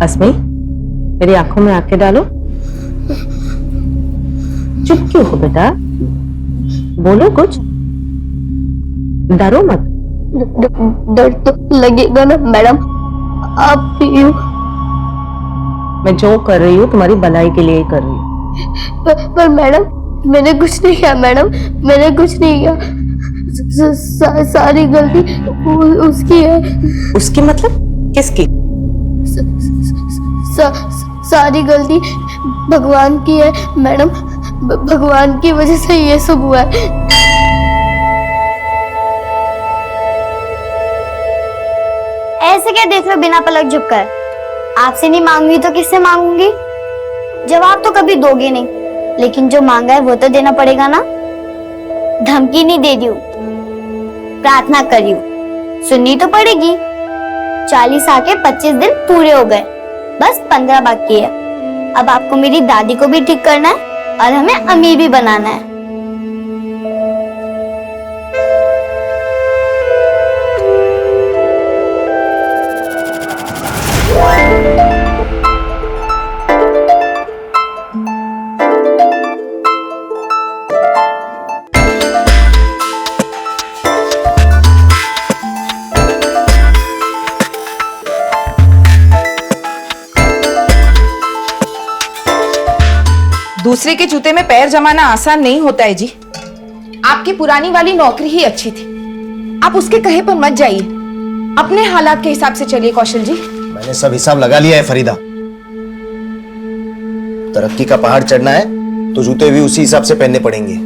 अस्मी, मेरी आंखों में आंखें डालो। चुप क्यों हो बेटा? बोलो कुछ, डरो मत। डर तो लगेगा ना मैडम, आप यूं। मैं जो कर रही हूँ तुम्हारी भलाई के लिए ही कर रही हूँ। पर मैडम, मैंने कुछ नहीं किया मैडम, मैंने कुछ नहीं किया। सारी गलती उसकी है। उसकी मतलब? किसकी? सारी गलती भगवान की है मैडम, भगवान की वजह से ये सब हुआ है। ऐसे क्या देख रहे हो बिना पलक झुककर? आपसे नहीं मांगूंगी तो किससे मांगूंगी? जवाब तो कभी दोगे नहीं, लेकिन जो मांगा है वो तो देना पड़ेगा ना। धमकी नहीं दे दी हूं, प्रार्थना करी हूं, सुननी तो पड़ेगी। 40 आके 25 दिन पूरे हो गए, बस 15 बाकी है। अब आपको मेरी दादी को भी ठीक करना है और हमें अमीर भी बनाना है। दूसरे के जूते में पैर जमाना आसान नहीं होता है जी। आपकी पुरानी वाली नौकरी ही अच्छी थी, आप उसके कहे पर मत जाइए, अपने हालात के हिसाब से चलिए कौशल जी। मैंने सब हिसाब लगा लिया है फरीदा। तरक्की का पहाड़ चढ़ना है तो जूते भी उसी हिसाब से पहनने पड़ेंगे।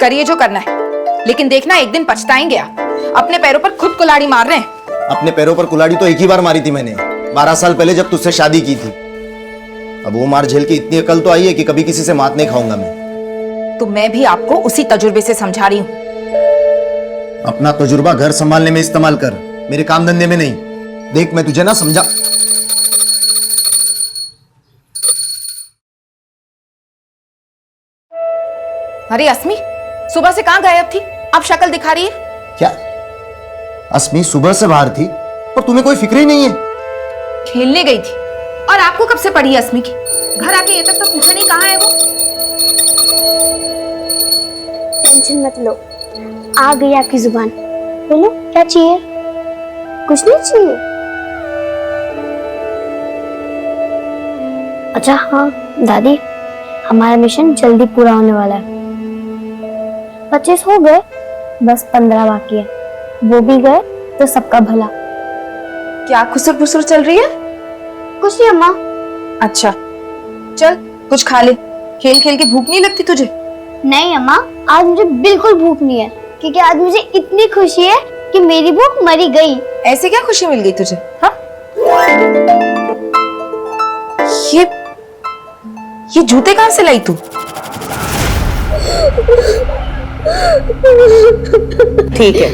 करिए जो करना है, लेकिन देखना एक दिन पछताएंगे आप। अपने पैरों पर खुद कुल्हाड़ी मार रहे हैं। अपने पैरों पर कुल्हाड़ी तो एक ही बार मारी थी मैंने, 12 साल पहले जब तुझसे शादी की थी। अब वो मार झेल के इतनी अकल तो आई है कि कभी किसी से मात नहीं खाऊंगा मैं। तो मैं भी आपको उसी तजुर्बे से समझा रही हूँ। अपना तजुर्बा घर संभालने में इस्तेमाल कर, मेरे काम धंधे में नहीं। देख मैं तुझे ना समझा। अरे अस्मी, सुबह से कहाँ गायब थी? अब शक्ल दिखा रही है। क्या अस्मी सुबह से बाहर थी और तुम्हें कोई फिक्र ही नहीं है? खेलने गई थी। और आपको कब से पड़ी है अस्मी की? घर आके ये तक तो पूछा नहीं कहाँ है वो। टेंशन मत लो, आ गई आपकी जुबान। बोलो क्या चाहिए? कुछ नहीं चाहिए? अच्छा हाँ दादी, हमारा मिशन जल्दी पूरा होने वाला है। 25 हो गए, बस 15 बाकी है। वो भी गए तो सबका भला। क्या खुसर फुसर चल रही है? कुछ नहीं अम्मा। अच्छा चल कुछ खा ले, खेल खेल के भूख नहीं लगती तुझे? नहीं अम्मा, आज मुझे बिल्कुल भूख नहीं है, क्योंकि आज मुझे इतनी खुशी है कि मेरी भूख मरी गई। ऐसे क्या खुशी मिल गई तुझे? हाँ? ये जूते कहाँ से लाई तू? ठीक है,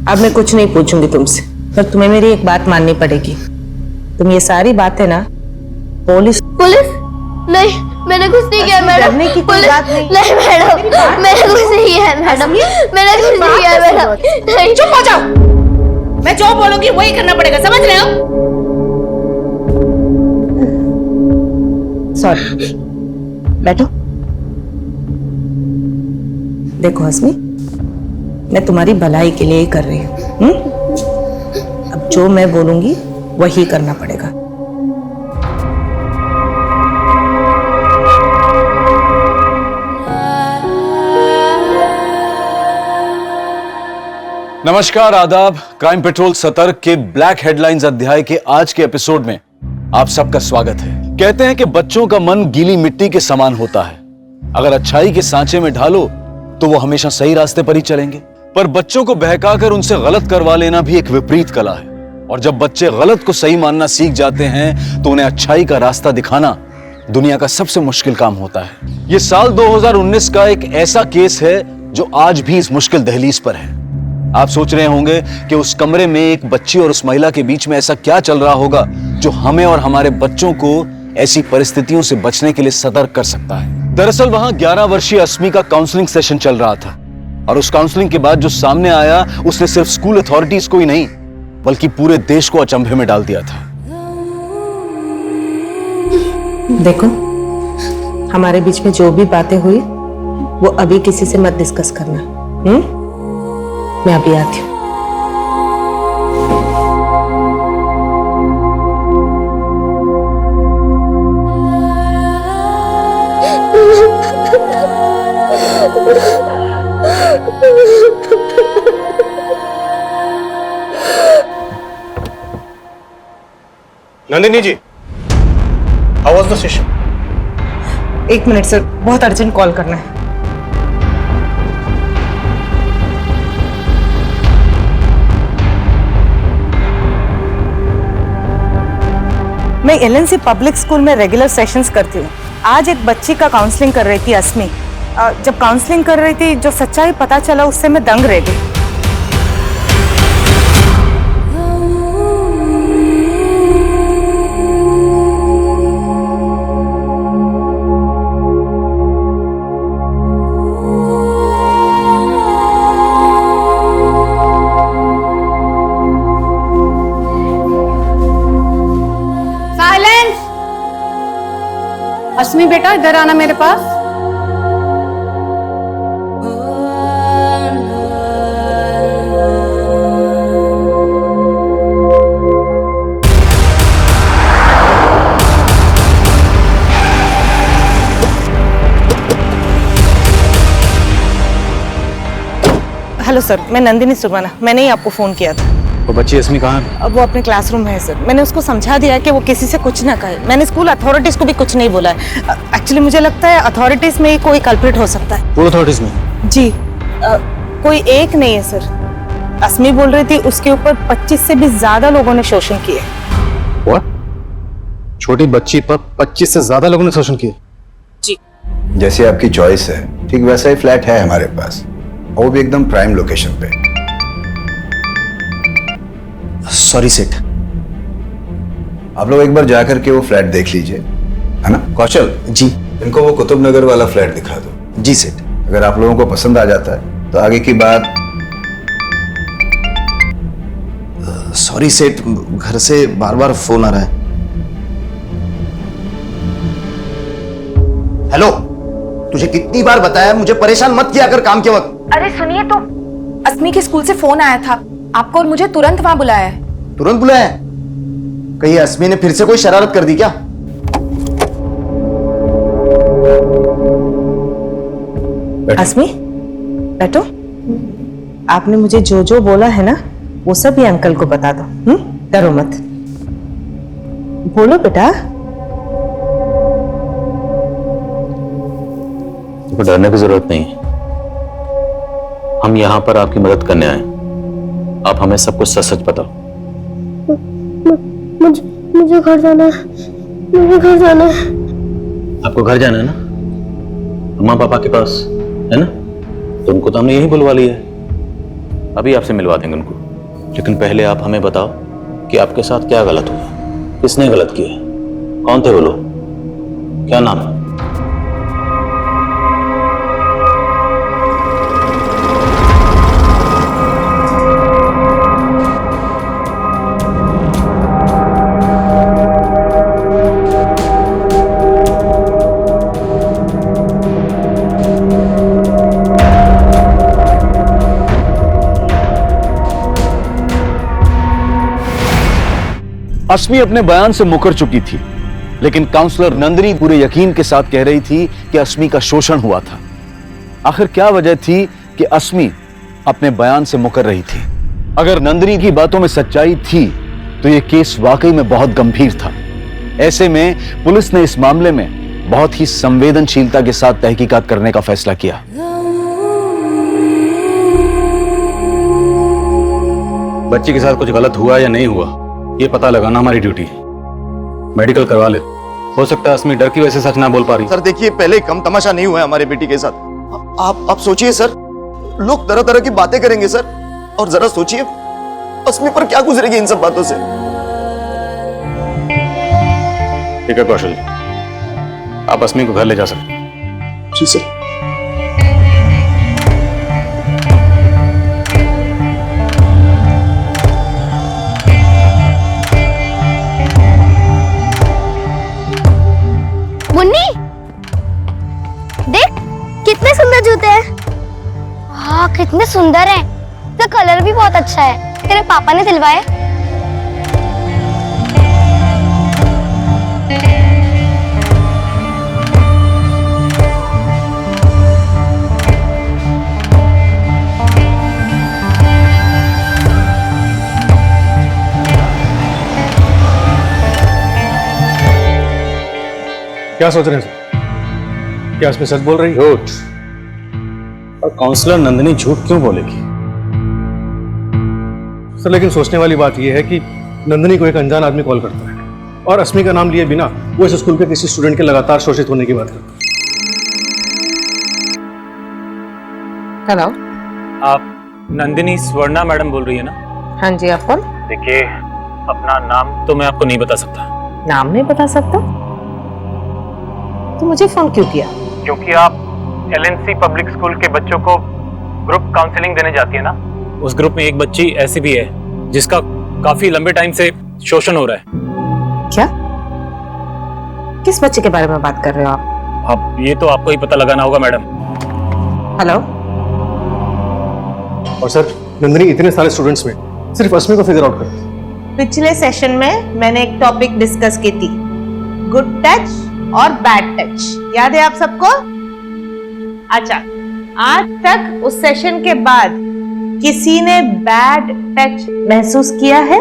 अब मैं कुछ नहीं पूछूंगी तुमसे, पर तुम्हें मेरी एक बात माननी पड़ेगी। तुम ये सारी बातें ना पुलिस नहीं, मैंने कुछ नहीं किया मैडम। डरने की कोई बात नहीं। नहीं मैडम, मैंने कुछ नहीं किया मैडम, मैंने कुछ नहीं किया मैडम। नहीं, चुप हो जाओ, मैं जो बोलूंगी वही करना पड़ेगा, समझ रहे हो? सॉरी, बैठो। देखो अस्मी, मैं तुम्हारी भलाई के लिए ही कर रही हूँ। अब जो मैं बोलूंगी वही करना पड़ेगा। नमस्कार, आदाब। क्राइम पेट्रोल सतर्क के ब्लैक हेडलाइंस अध्याय के आज के एपिसोड में आप सबका स्वागत है। कहते हैं कि बच्चों का मन गीली मिट्टी के समान होता है। अगर अच्छाई के सांचे में ढालो तो वो हमेशा सही रास्ते पर ही चलेंगे, पर बच्चों को बहकाकर उनसे गलत करवा लेना भी एक विपरीत कला है। और जब बच्चे गलत को सही मानना सीख जाते हैं तो उन्हें अच्छाई का रास्ता दिखाना दुनिया का सबसे मुश्किल काम होता है। ये साल 2019 का एक ऐसा केस है जो आज भी इस मुश्किल दहलीज पर है। आप सोच रहे होंगे कि उस कमरे में एक बच्ची और उस महिला के बीच में ऐसा क्या चल रहा होगा जो हमें और हमारे बच्चों को ऐसी परिस्थितियों से बचने के लिए सतर्क कर सकता है। दरअसल वहां 11 वर्षीय अस्मी का काउंसलिंग सेशन चल रहा था और उस काउंसलिंग के बाद जो सामने आया उसने सिर्फ स्कूल अथॉरिटीज को ही नहीं बल्कि पूरे देश को अचंभे में डाल दिया था। देखो, हमारे बीच में जो भी बातें हुई वो अभी किसी से मत डिस्कस करना। मैं अभी आती हूँ। Nandini ji, how was the session? 1 minute sir, बहुत अर्जेंट कॉल करना है। मैं एलएनसी पब्लिक स्कूल में रेगुलर सेशंस करती हूँ। आज एक बच्ची का काउंसलिंग कर रही थी अस्मी। जब काउंसलिंग कर रही थी, जो सच्चाई पता चला उससे मैं दंग रह गई। अस्मी बेटा, इधर आना मेरे पास। हेलो सर, मैं नंदिनी सुरवाना। मैंने ही आपको फोन किया था। वो बच्ची अस्मी कहाँ है? अब वो अपने क्लासरूम में है सर। मैंने उसको समझा दिया कि वो किसी से कुछ ना कहे। मैंने स्कूल अथॉरिटीज को भी कुछ नहीं बोला है। एक्चुअली मुझे लगता है अथॉरिटीज में ही कोई कल्प्रिट हो सकता है। पूरे अथॉरिटीज में? जी, कोई एक नहीं है सर। अस्मी बोल रही थी उसके ऊपर 25 से भी ज्यादा लोगों ने शोषण किए। व्हाट? छोटी बच्ची पर 25 से ज्यादा लोगों ने शोषण किया? जी। जैसे आपकी चॉइस है, ठीक वैसा ही फ्लैट है हमारे पास, और वो भी एकदम प्राइम लोकेशन पे। सॉरी सेठ। आप लोग एक बार जाकर के वो फ्लैट देख लीजिए, है ना? कौशल जी। इनको वो कुतुब नगर वाला फ्लैट दिखा दो। जी सेठ। अगर आप लोगों को पसंद आ जाता है तो आगे की बात। सॉरी सेठ, घर से बार बार फोन आ रहा है। हेलो, तुझे कितनी बार बताया मुझे परेशान मत किया कर काम के वक्त। अरे सुनिए तो, अस्मी के स्कूल से फोन आया था आपको और मुझे तुरंत वहां बुलाया है। तुरंत बुलाया है? कहीं अस्मी ने फिर से कोई शरारत कर दी क्या? अस्मी, बैठो। आपने मुझे जो जो बोला है ना, वो सब ये अंकल को बता दो। डरो मत। बोलो बेटा। डरने की जरूरत नहीं। हम यहाँ पर आपकी मदद करने आए। आप हमें सब कुछ सच सच बताओ। मुझे घर जाना है। मुझे घर जाना है। आपको घर जाना है ना? अम्मा पापा के पास है ना? तो उनको तो हमने यही बुलवा लिया है। अभी आपसे मिलवा देंगे उनको। लेकिन पहले आप हमें बताओ कि आपके साथ क्या गलत हुआ, किसने गलत किया, कौन थे वो लोग, क्या नाम है? अस्मी अपने बयान से मुकर चुकी थी, लेकिन काउंसलर नंदिनी पूरे यकीन के साथ कह रही थी कि अस्मी का शोषण हुआ था। आखिर क्या वजह थी कि अस्मी अपने बयान से मुकर रही थी? अगर नंदिनी की बातों में सच्चाई थी तो यह केस वाकई में बहुत गंभीर था। ऐसे में पुलिस ने इस मामले में बहुत ही संवेदनशीलता के साथ तहकीकात करने का फैसला किया। बच्ची के साथ कुछ गलत हुआ या नहीं हुआ, ये पता लगाना हमारी ड्यूटी है। मेडिकल करवा ले। हो सकता है अस्मी डर की वजह से सच ना बोल पा रही। सर देखिए, पहले कम तमाशा नहीं हुआ है हमारे बेटी के साथ। आप सोचिए सर, लोग तरह तरह की बातें करेंगे सर। और जरा सोचिए अस्मी पर क्या गुजरेगी इन सब बातों से। ठीक है कौशल, आप अस्मी को घर ले जा सकते हैं। जी सर। सुंदर है, इसका कलर भी बहुत अच्छा है। तेरे पापा ने दिलवाया? क्या सोच रहे हैं सर? क्या इसमें सच बोल रही है? झूठ। और काउंसलर नंदिनी झूठ क्यों बोलेगी? सर लेकिन सोचने वाली बात यह है कि नंदिनी को एक अनजान आदमी कॉल करता है और अस्मी का नाम लिए बिना वो इस स्कूल के किसी स्टूडेंट के लगातार शोषित होने की बात करता है। हेलो। आप नंदिनी स्वर्णा मैडम बोल रही है ना? हाँ जी, आप कौन? देखिए, अपना नाम तो मैं आपको नहीं बता सकता। नाम नहीं बता सकता? तो मुझे फोन क्यों किया? क्योंकि आप LNC पब्लिक स्कूल के बच्चों को ग्रुप काउंसलिंग देने जाती है ना। उस ग्रुप में एक बच्ची ऐसी भी है जिसका काफी लंबे टाइम से शोषण हो रहा है। क्या? किस बच्चे के बारे में बात कर रहे हो आप? अब ये तो आपको ही पता लगाना होगा मैडम। हेलो। और सर, नंदिनी इतने सारे स्टूडेंट्स में सिर्फ अस्मी को फिगर आउट करती है। पिछले सेशन में मैंने एक टॉपिक डिस्कस की थी, गुड टच और बैड टच। याद है आप सबको? अच्छा, आज तक उस सेशन के बाद किसी ने बैड टच महसूस किया है?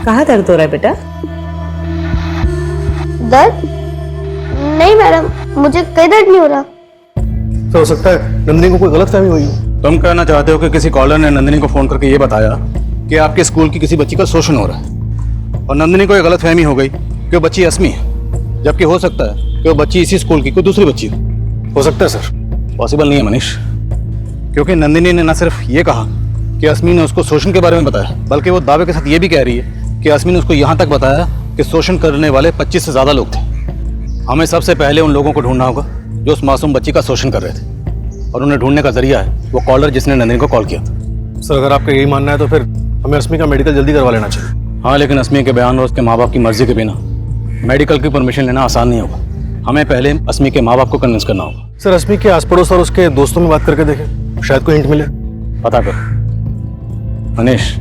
कहाँ दर्द हो रहा है बेटा? दर्द? नहीं मैडम, मुझे कोई दर्द नहीं हो रहा। तो हो सकता है नंदिनी को कोई गलतफहमी हुई हो। तुम कहना चाहते हो कि किसी कॉलर ने नंदिनी को फोन करके ये बताया कि आपके स्कूल की किसी बच्ची का शोषण हो रहा है और नंदिनी को ये गलतफहमी हो गई कि वो बच्ची अस्मी है, जबकि हो सकता है कि वो बच्ची इसी स्कूल की कोई दूसरी बच्ची हो सकता है सर। पॉसिबल नहीं है मनीष, क्योंकि नंदिनी ने न सिर्फ ये कहा कि अस्मी ने उसको शोषण के बारे में बताया, बल्कि वो दावे के साथ ये भी कह रही है कि अस्मी ने उसको यहाँ तक बताया कि शोषण करने वाले 25 से ज्यादा लोग थे। हमें सबसे पहले उन लोगों को ढूंढना होगा जो उस मासूम बच्ची का शोषण कर रहे थे, और उन्हें ढूंढने का जरिया है वो कॉलर जिसने नंदिनी को कॉल किया था। सर अगर आपका यही मानना है तो फिर हमें अस्मी का मेडिकल जल्दी करवा लेना चाहिए। हाँ, लेकिन अस्मी के बयान और उसके माँ बाप की मर्जी के बिना मेडिकल की परमिशन लेना आसान नहीं होगा। हमें पहले अस्मी के माँ बाप को कन्विंस करना होगा। सर अस्मी के आस पड़ोस और उसके दोस्तों में बात करके देखें, शायद कोई हिंट मिले। पता कर मनीष,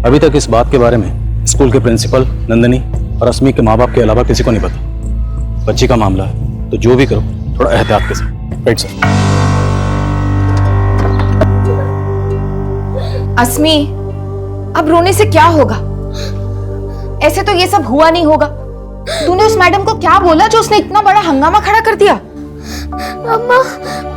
अभी तक इस बात के बारे में स्कूल के प्रिंसिपल, नंदिनी और अस्मी के माँ बाप के अलावा किसी को नहीं पता। बच्ची का मामला है तो जो भी करो थोड़ा एहतियात के साथ। Right sir. अस्मी, अब रोने से क्या होगा? ऐसे तो ये सब हुआ नहीं होगा। तूने उस मैडम को क्या बोला जो उसने इतना बड़ा हंगामा खड़ा कर दिया? अम्मा,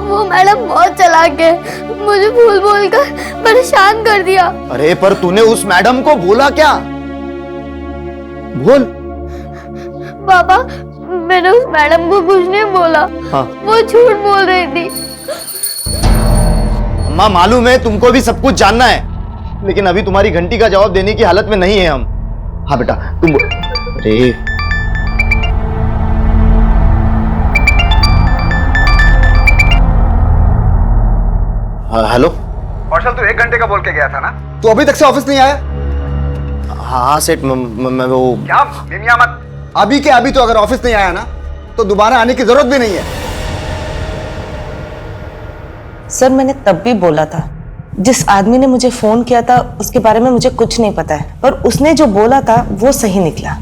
वो मैडम बहुत चालाक है, मुझे भूल बोल कर परेशान कर दिया। अरे पर तूने उस मैडम को बोला क्या? बोल। पापा, मैंने उस मैडम को कुछ नहीं बोला। हाँ। वो झूठ बोल रही थी। अम्मा मालूम है तुमको भी सब कुछ जानना है, लेकिन अभी तुम्हारी घंटी का जवाब देने की हालत में नहीं है हम। हाँ बेटा तुम। अरे हेलो कौशल, तू 1 घंटे का बोल के गया था ना? तू अभी तक से ऑफिस नहीं आया? हाँ सेठ, मैं वो क्या मिमिया मत। अभी के अभी तो अगर ऑफिस नहीं आया ना तो दोबारा आने की जरूरत भी नहीं है। सर मैंने तब भी बोला था, जिस आदमी ने मुझे फोन किया था उसके बारे में मुझे कुछ नहीं पता है, और उसने जो बोला था वो सही निकला।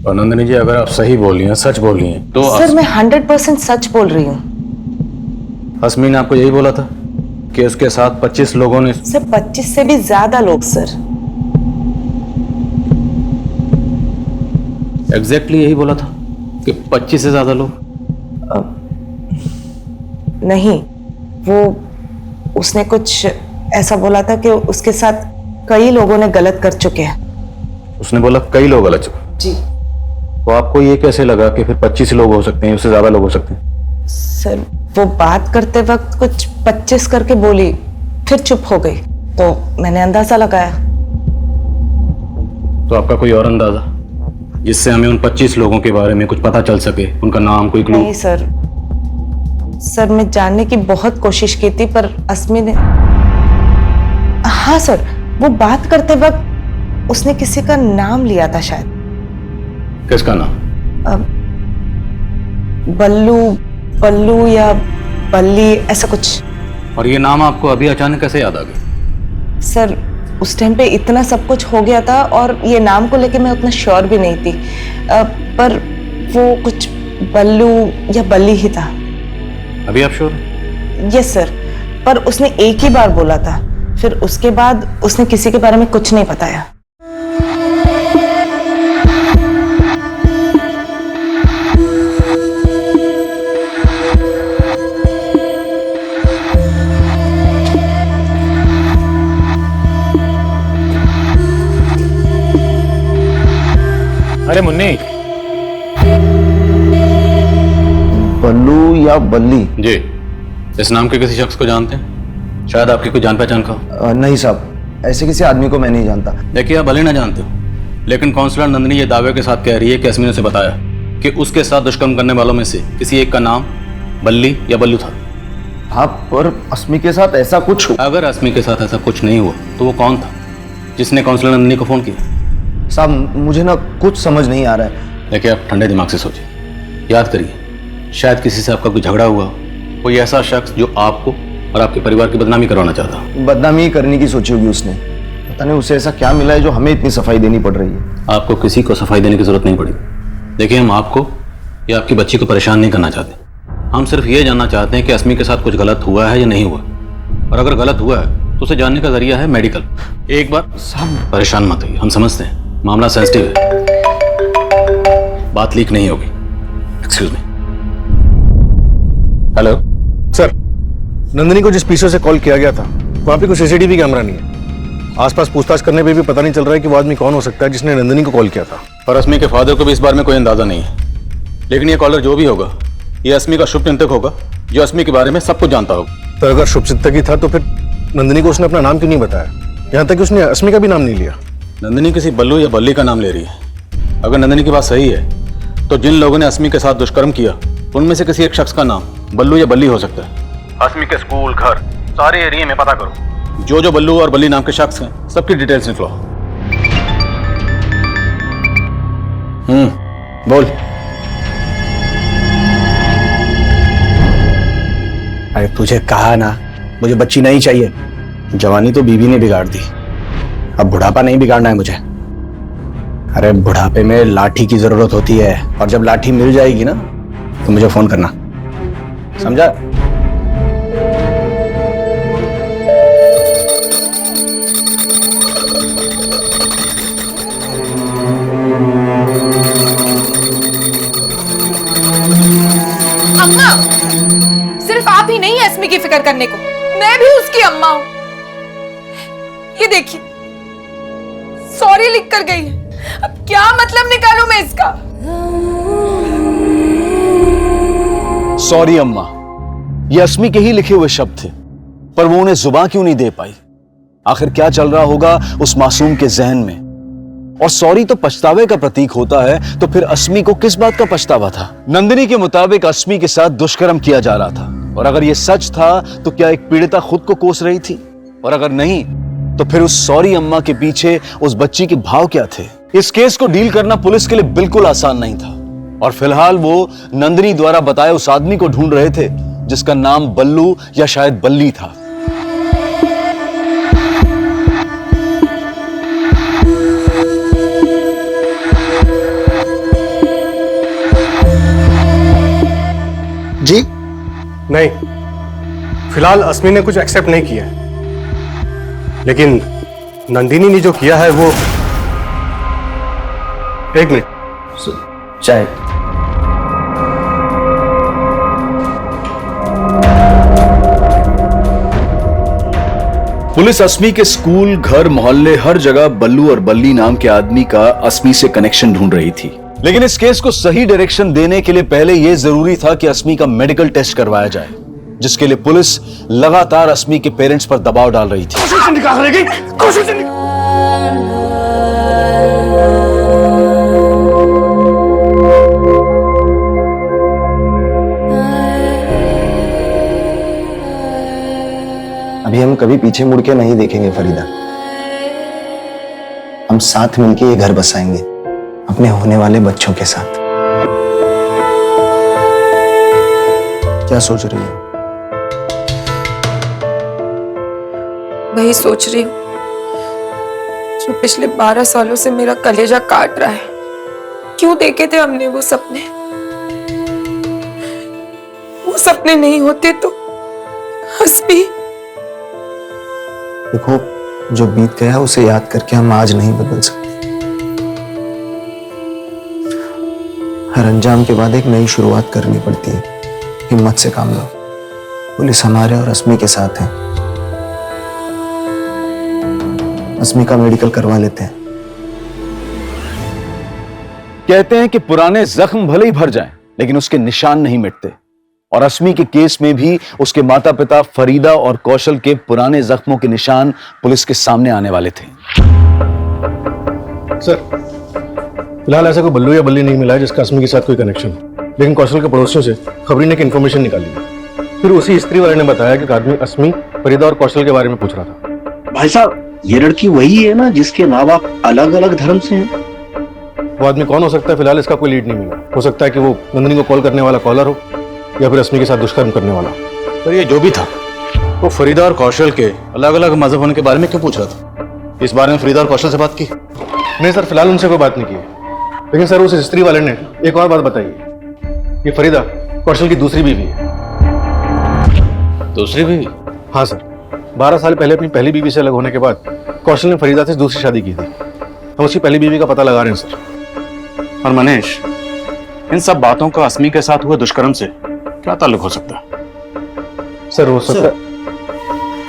और नंदिनी जी, अगर आप सही बोल रही हैं, सच बोल रही हैं तो सर मैं 100% सच बोल रही हूँ। अस्मी ने आपको यही बोला था कि उसके साथ 25 लोगों ने? सर 25 से भी ज्यादा लोग सर। एग्जैक्टली यही बोला था कि 25 से ज्यादा लोग? नहीं, वो उसने कुछ ऐसा बोला था कि उसके साथ कई लोगों ने गलत कर चुके हैं। उसने बोला कई लोग गलत चुके? जी। तो आपको ये कैसे लगा कि फिर 25 लोग हो सकते हैं, उससे ज्यादा लोग हो सकते हैं? सर वो बात करते वक्त कुछ 25 करके बोली, फिर चुप हो गई, तो मैंने अंदाजा लगाया। तो आपका कोई और अंदाजा जिससे हमें उन 25 लोगों के बारे में कुछ पता चल सके, उनका नाम, कोई क्लू? नहीं सर, सर मैं जानने की बहुत कोशिश की थी पर अस्मी ने। हाँ सर, वो बात करते वक्त उसने किसी का नाम लिया था शायद। किसका नाम? बल्लू, बल्लू या बल्ली, ऐसा कुछ। और ये नाम आपको अभी अचानक कैसे याद आ गया? सर उस टाइम पे इतना सब कुछ हो गया था और ये नाम को लेके मैं उतना श्योर भी नहीं थी, पर वो कुछ बल्लू या बल्ली ही था। अभी आप श्योर? यस सर, पर उसने एक ही बार बोला था, फिर उसके बाद उसने किसी के बारे में कुछ नहीं बताया। अरे मुन्नी, बल्लू या बल्ली? जी, इस नाम के किसी शख्स को जानते हैं? शायद आपकी कोई जान पहचान का? नहीं साहब, ऐसे किसी आदमी को मैं नहीं जानता। देखिए, आप भले ना जानते हो, लेकिन काउंसलर नंदिनी ये दावे के साथ कह रही है कि अस्मी ने उसे बताया कि उसके साथ दुष्कर्म करने वालों में से किसी एक का नाम बल्ली या बल्लू था। हाँ, पर अस्मी के साथ ऐसा कुछ हुआ? अगर अस्मी के साथ ऐसा कुछ नहीं हुआ तो वो कौन था जिसने काउंसलर नंदिनी को फोन किया? साहब मुझे ना कुछ समझ नहीं आ रहा है। देखिए, आप ठंडे दिमाग से सोचिए, याद करिए, शायद किसी से आपका कोई झगड़ा हुआ, कोई ऐसा शख्स जो आपको और आपके परिवार की बदनामी करवाना चाहता। बदनामी करने की सोची होगी उसने, पता नहीं उसे ऐसा क्या मिला है जो हमें इतनी सफाई देनी पड़ रही है। आपको किसी को सफाई देने की जरूरत नहीं पड़ी। देखिए, हम आपको या आपकी बच्ची को परेशान नहीं करना चाहते, हम सिर्फ ये जानना चाहते हैं कि अस्मी के साथ कुछ गलत हुआ है या नहीं हुआ, और अगर गलत हुआ है तो उसे जानने का जरिया है मेडिकल। एक बार साहब परेशान मत होइए, हम समझते हैं मामला सेंसिटिव है, बात लीक नहीं होगी। Excuse me. Hello sir, Nandini को जिस पीछे से कॉल किया गया था वहां पे कोई सीसीटीवी कैमरा नहीं है। आसपास पूछताछ करने पे भी पता नहीं चल रहा है कि वो आदमी कौन हो सकता है जिसने नंदिनी को कॉल किया था। और अस्मी के फादर को भी इस बारे में कोई अंदाजा नहीं है, लेकिन ये कॉलर जो भी होगा ये अस्मी का शुभचिंतक होगा जो अस्मी के बारे में सब कुछ जानता होगा। तो अगर शुभचिंतक ही था तो फिर नंदिनी को उसने अपना नाम क्यों नहीं बताया? यहाँ तक कि उसने अस्मी का भी नाम नहीं लिया। नंदिनी किसी बल्लू या बल्ली का नाम ले रही है। अगर नंदिनी की बात सही है तो जिन लोगों ने अस्मी के साथ दुष्कर्म किया उनमें से किसी एक शख्स का नाम बल्लू या बल्ली हो सकता है। अस्मी के स्कूल, घर, सारे एरिया में पता करो, जो जो बल्लू और बल्ली नाम के शख्स हैं सबकी डिटेल्स निकलो। बोल। अरे तुझे कहा ना, मुझे बच्ची नहीं चाहिए। जवानी तो बीवी ने बिगाड़ दी, अब बुढ़ापा नहीं बिगाड़ना है मुझे। अरे बुढ़ापे में लाठी की जरूरत होती है, और जब लाठी मिल जाएगी ना तो मुझे फोन करना, समझा? अम्मा, सिर्फ आप ही नहीं है अस्मी की फिक्र करने को, मैं भी उसकी अम्मा हूं। ये देखिए, सॉरी लिख कर गई है। अब क्या मतलब निकालूं मैं इसका? सॉरी अम्मा, ये अस्मी के ही लिखे हुए शब्द थे, पर वो उन्हें जुबान क्यों नहीं दे पाई? आखिर क्या चल रहा होगा उस मासूम के जहन में? और सॉरी तो पछतावे का प्रतीक होता है, तो फिर अस्मी को किस बात का पछतावा था? नंदिनी के मुताबिक अस्मी के साथ दुष्कर्म किया जा रहा था, और अगर यह सच था तो क्या एक पीड़िता खुद को कोस रही थी? और अगर नहीं तो फिर उस सॉरी अम्मा के पीछे उस बच्ची के भाव क्या थे? इस केस को डील करना पुलिस के लिए बिल्कुल आसान नहीं था, और फिलहाल वो नंदिनी द्वारा बताए उस आदमी को ढूंढ रहे थे जिसका नाम बल्लू या शायद बल्ली था। जी नहीं, फिलहाल अस्मी ने कुछ एक्सेप्ट नहीं किया, लेकिन नंदिनी ने जो किया है वो। एक मिनट, चाय। पुलिस अस्मी के स्कूल, घर, मोहल्ले, हर जगह बल्लू और बल्ली नाम के आदमी का अस्मी से कनेक्शन ढूंढ रही थी। लेकिन इस केस को सही डायरेक्शन देने के लिए पहले यह जरूरी था कि अस्मी का मेडिकल टेस्ट करवाया जाए, जिसके लिए पुलिस लगातार अस्मी के पेरेंट्स पर दबाव डाल रही थी। अभी हम कभी पीछे मुड़ के नहीं देखेंगे फरीदा। हम साथ मिलके ये घर बसाएंगे अपने होने वाले बच्चों के साथ। क्या सोच रही हो? वही सोच रही हूँ जो पिछले 12 सालों से मेरा कलेजा काट रहा है। क्यों देखे थे हमने वो सपने? वो सपने नहीं होते तो हस्बी। देखो, जो बीत गया उसे याद करके हम आज नहीं बदल सकते। हर अंजाम के बाद एक नई शुरुआत करनी पड़ती है। हिम्मत से काम लो। पुलिस हमारे और अस्मी के साथ है। अस्मी का मेडिकल करवा लेते हैं। कहते हैं कि पुराने जख्म भले ही भर जाएं, लेकिन उसके निशान नहीं मिटते। और अस्मी के केस में भी उसके माता पिता फरीदा और कौशल के पुराने जख्मों के निशान पुलिस के सामने आने वाले थे। सर, फिलहाल ऐसा कोई बल्लू या बल्ली नहीं मिला है जिसका अस्मी के साथ कोई कनेक्शन हो, लेकिन कौशल के पड़ोसियों से खबरी ने एक इन्फॉर्मेशन निकाली। फिर उसी स्त्री वाले ने बताया कि एक आदमी अस्मी, फरीदा और कौशल के बारे में पूछ रहा था। भाई साहब, ये लड़की वही है ना जिसके माँ बाप अलग अलग धर्म से हैं? वो आदमी कौन हो सकता है, फिलहाल इसका कोई लीड नहीं मिला। हो सकता है कि वो नंदिनी को कॉल करने वाला कॉलर हो या फिर अस्मी के साथ दुष्कर्म करने वाला। पर ये जो भी था, वो फरीदा और कौशल के अलग अलग मजहब होने के बारे में क्यों पूछ रहा था? इस बारे में फरीदा और कौशल से बात की? नहीं सर, फिलहाल उनसे कोई बात नहीं की है। लेकिन सर, उस स्त्री वाले ने एक और बात बताई है। ये फरीदा कौशल की दूसरी बीवी है। दूसरी बीवी? हाँ सर, 12 साल पहले अपनी पहली बीवी से अलग होने के बाद कौशल ने फरीदा से दूसरी शादी की थी। हम उसकी पहली बीवी का पता लगा रहे हैं सर। और मनीष, इन सब बातों का अस्मी के साथ हुए दुष्कर्म से क्या ताल्लुक हो सकता है? सर, हो सकता है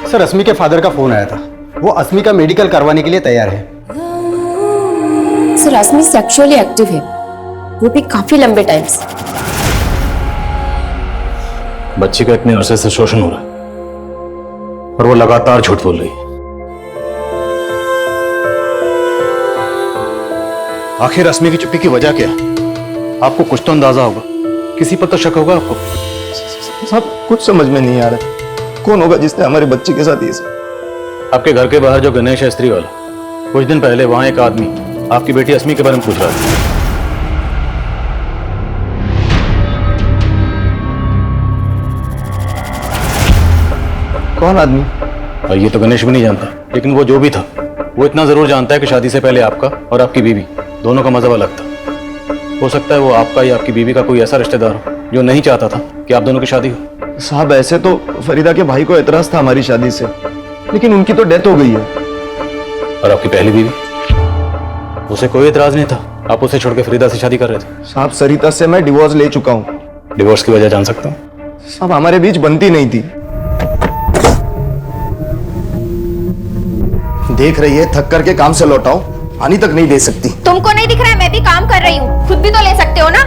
सर, अस्मी के फादर का फोन आया था। वो अस्मी का मेडिकल करवाने के लिए तैयार है। सर, अस्मी सेक्सुअली एक्टिव है, वो भी काफी लंबे टाइम से। बच्ची का इतने अरसे से शोषण हो रहा है और वो लगातार झूठ बोल रही है। आखिर अस्मी की चुप्पी की वजह क्या है? आपको कुछ तो अंदाजा होगा, किसी पर तो शक होगा आपको। साहब, कुछ समझ में नहीं आ रहा। कौन होगा जिसने हमारे बच्चे के साथ ये सब? आपके घर के बाहर जो गणेश है स्त्री वाला, कुछ दिन पहले वहां एक आदमी आपकी बेटी अस्मी के बारे में पूछ रहा था। कौन आदमी? और ये तो गणेश भी नहीं जानता, लेकिन वो जो भी था, वो इतना जरूर जानता है कि शादी से पहले आपका और आपकी बीवी दोनों का मजहब अलग था। हो सकता है वो आपका या आपकी बीवी का कोई ऐसा रिश्तेदार हो जो नहीं चाहता था कि आप दोनों की शादी हो। साहब, ऐसे तो फरीदा के भाई को एतराज था हमारी शादी से, लेकिन उनकी तो डेथ हो गई है। और आपकी पहली बीवी, उसे कोई एतराज नहीं था, आप उसे छोड़ के फरीदा से शादी कर रहे थे। साहब, सरिता से मैं डिवोर्स ले चुका हूँ। डिवोर्स की वजह जान सकता हूँ? साहब, हमारे बीच बनती नहीं थी। देख रही है, थक करके काम से लौटाओ, पानी तक नहीं दे सकती। तुमको नहीं दिख रहा है मैं भी काम कर रही हूँ, खुद भी तो ले सकते हो ना।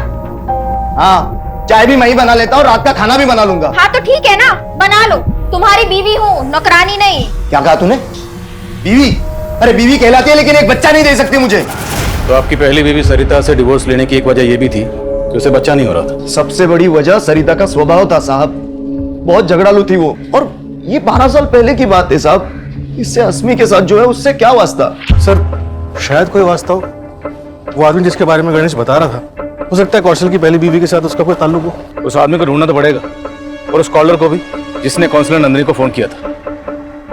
हाँ, चाय भी मैं ही बना लेता हूँ, रात का खाना भी बना लूंगा। हाँ तो ठीक है ना, बना लो। तुम्हारी बीवी हूँ, नौकरानी नहीं। क्या कहा तूने? बीवी? अरे बीवी कहलाती है, लेकिन एक बच्चा नहीं दे सकती मुझे। तो आपकी पहली बीवी सरिता से डिवोर्स लेने की एक वजह यह भी थी कि उसे बच्चा नहीं हो रहा था। सबसे बड़ी वजह सरिता का स्वभाव था साहब। बहुत झगड़ालू थी वो, और ये 12 साल पहले की बात है साहब। इससे अस्मी के साथ जो है उससे क्या वास्ता? सर, शायद कोई वास्ता हो। वो आदमी जिसके बारे में गणेश बता रहा था, हो सकता है कौशल की पहली बीवी के साथ उसका कोई ताल्लुक हो। उस आदमी को ढूंढना तो पड़ेगा, और उस कॉलर को भी जिसने काउंसलर नंदिनी को फोन किया था।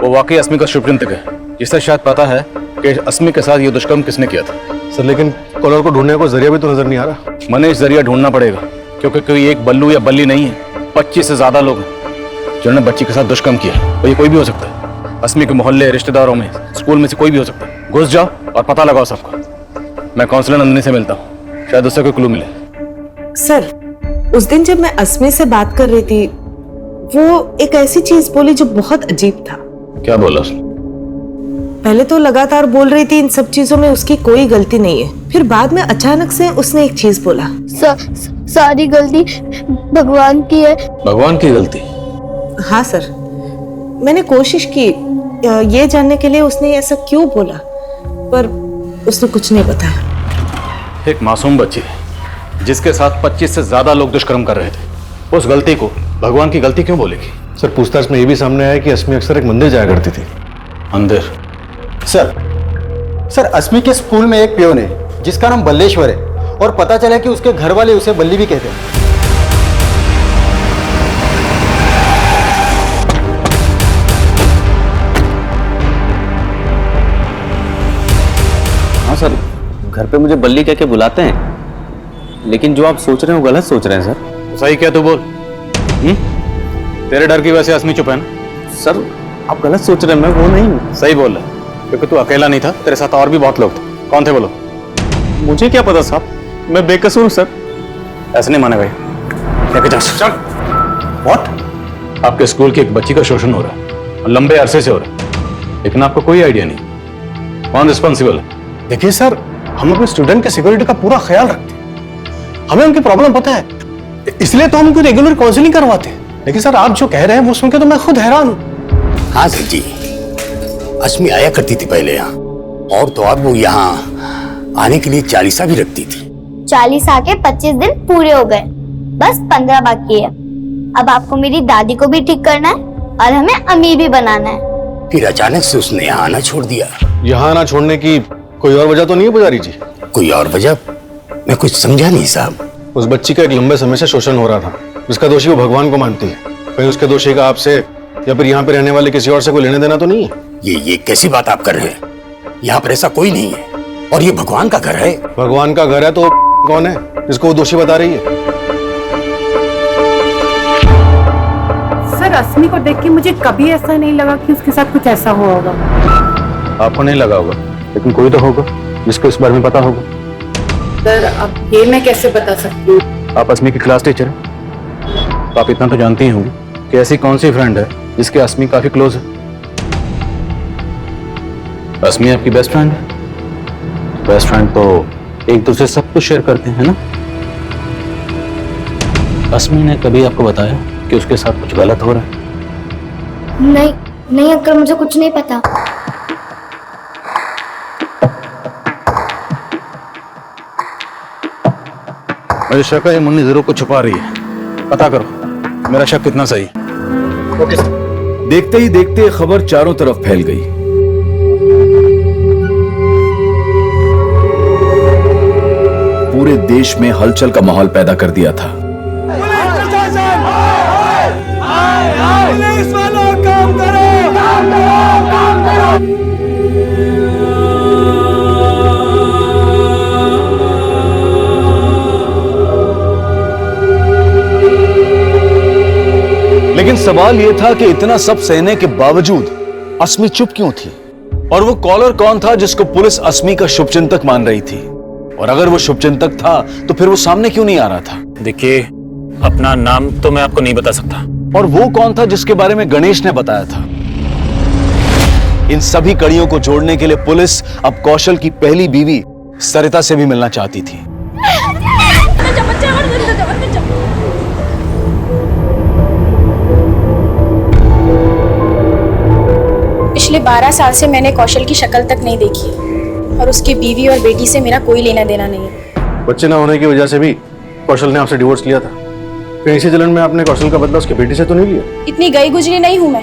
वो वाकई अस्मी का शुभचिंतक है, जिससे शायद पता है कि अस्मी के साथ ये दुष्कर्म किसने किया था। सर, लेकिन कॉलर को ढूंढने को जरिया भी तो नजर नहीं आ रहा। मनीष, जरिया ढूंढना पड़ेगा, क्योंकि कोई एक बल्लू या बल्ली नहीं है, 25 से ज्यादा लोग हैं जिन्होंने बच्ची के साथ दुष्कर्म किया। और ये कोई भी हो सकता है, अस्मी के मोहल्ले, रिश्तेदारों में, स्कूल में से कोई भी हो सकता है। घुस जाओ और पता लगाओ सबका। मैं काउंसलर नंदिनी से मिलता हूँ, शायद उससे कोई क्लू मिले। सर, उस दिन जब मैं अस्मी से बात कर रही थी, वो एक ऐसी चीज बोली जो बहुत अजीब था। क्या बोला उसने? पहले तो लगातार बोल रही थी इन सब चीजों में उसकी कोई गलती नहीं है, फिर बाद में अचानक से उसने एक चीज बोला। सारी गलती भगवान की है। भगवान की गलती? हाँ सर, मैंने कोशिश की ये जानने के लिए उसने ऐसा क्यों बोला, पर उसने कुछ नहीं बताया। एक मासूम बच्ची जिसके साथ 25 से ज्यादा लोग दुष्कर्म कर रहे थे, उस गलती को भगवान की गलती क्यों बोलेगी? सर, पूछताछ में ये भी सामने आया कि अस्मी अक्सर एक मंदिर जाया करती थी। मंदिर? सर, सर अस्मी के स्कूल में एक पियोन है जिसका नाम बल्लेश्वर है, और पता चला कि उसके घर वाले उसे बल्ली भी कहते हैं। हाँ सर, घर पे मुझे बल्ली कह के बुलाते हैं, लेकिन जो आप सोच रहे हैं वो गलत सोच रहे हैं सर। सही क्या तू बोल? तेरे डर की वजह से अस्मी चुप है ना? सर आप गलत सोच रहे हैं, मैं वो नहीं। सही बोल रहा है, क्योंकि तू अकेला नहीं था, तेरे साथ और भी बहुत लोग थे। कौन थे बोलो? मुझे क्या पता साहब, मैं बेकसूर हूँ सर। ऐसे नहीं माने भाई, लेके जा। चल। व्हाट? आपके स्कूल की एक बच्ची का शोषण हो रहा है और लंबे अरसे से हो रहा है, लेकिन आपको कोई आइडिया नहीं कौन रिस्पॉन्सिबल है। देखिए सर, हम अपने स्टूडेंट के सिक्योरिटी का पूरा ख्याल रखते हैं, हमें उनकी प्रॉब्लम पता है, इसलिए तो हम उनको रेगुलर काउंसलिंग करवाते हैं। लेकिन सर आप जो कह रहे हैं वो सुन के तो मैं खुद हैरान हूँ। हाँ सर जी, अस्मी आया करती थी पहले यहाँ, और तो अब वो यहाँ आने के लिए 40 भी रखती थी। 40 आके 25 दिन पूरे हो गए, बस 15 बाकी है। अब आपको मेरी दादी को भी ठीक करना है और हमें अमीर भी बनाना है। फिर अचानक से उसने यहाँ आना छोड़ दिया। यहाँ आना छोड़ने की कोई और वजह तो नहीं है पुजारी जी? कोई और वजह? मैं कुछ समझा नहीं साहब। उस बच्ची का एक लंबे समय से शोषण हो रहा था, जिसका दोषी वो भगवान को मानती है। कहीं उसके दोषी का आपसे या फिर यहाँ पे रहने वाले किसी और से कोई लेने देना तो नहीं है? ये कैसी बात आप कर रहे हैं? यहाँ पर ऐसा कोई नहीं है, और ये भगवान का घर है। भगवान का घर है तो कौन है जिसको वो दोषी बता रही है? सर अस्मी को देख के मुझे कभी ऐसा नहीं लगा कि उसके साथ कुछ ऐसा हुआ होगा। आपको नहीं लगा होगा, लेकिन कोई तो होगा जिसको इस बारे में पता होगा। सर अब ये मैं कैसे बता सकती हूँ? आप अस्मी की क्लास टीचर हैं, तो आप इतना तो जानती ही होंगी कि ऐसी कौन सी फ्रेंड है जिसके अस्मी काफी क्लोज है। अस्मी आपकी बेस्ट फ्रेंड है। बेस्ट फ्रेंड तो एक दूसरे सब कुछ शेयर करते हैं ना। अस्मी ने कभी आपको बताया कि उसके साथ कुछ गलत हो रहा है? नहीं अंकल, मुझे कुछ नहीं पता। मुझे शक है ये मुन्नी जरूर कुछ छुपा रही है। पता करो मेरा शक कितना सही है। Okay sir. देखते ही देखते खबर चारों तरफ फैल गई। पूरे देश में हलचल का माहौल पैदा कर दिया था। पुलिस वालों काम करो, काम करो, काम करो। लेकिन सवाल यह था कि इतना सब सहने के बावजूद अस्मी चुप क्यों थी? और वो कॉलर कौन था जिसको पुलिस अस्मी का शुभचिंतक मान रही थी? और अगर वो शुभचिंतक था तो फिर वो सामने क्यों नहीं आ रहा था? देखिए, अपना नाम तो मैं आपको नहीं बता सकता। और वो कौन था जिसके बारे में गणेश ने बताया था? इन सभी कड़ियों को जोड़ने के लिए पुलिस अब कौशल की पहली बीवी सरिता से भी मिलना चाहती थी। पिछले 12 साल से मैंने कौशल की शक्ल तक नहीं देखी, और उसकी बीवी और बेटी से मेरा कोई लेना देना नहीं है। बच्चे ना होने की वजह से भी कौशल ने आपसे डिवोर्स लिया था। कहीं इसी जलन में आपने कौशल का बदला उसकी बेटी से तो नहीं लिया? इतनी गई गुजरी नहीं हूँ मैं।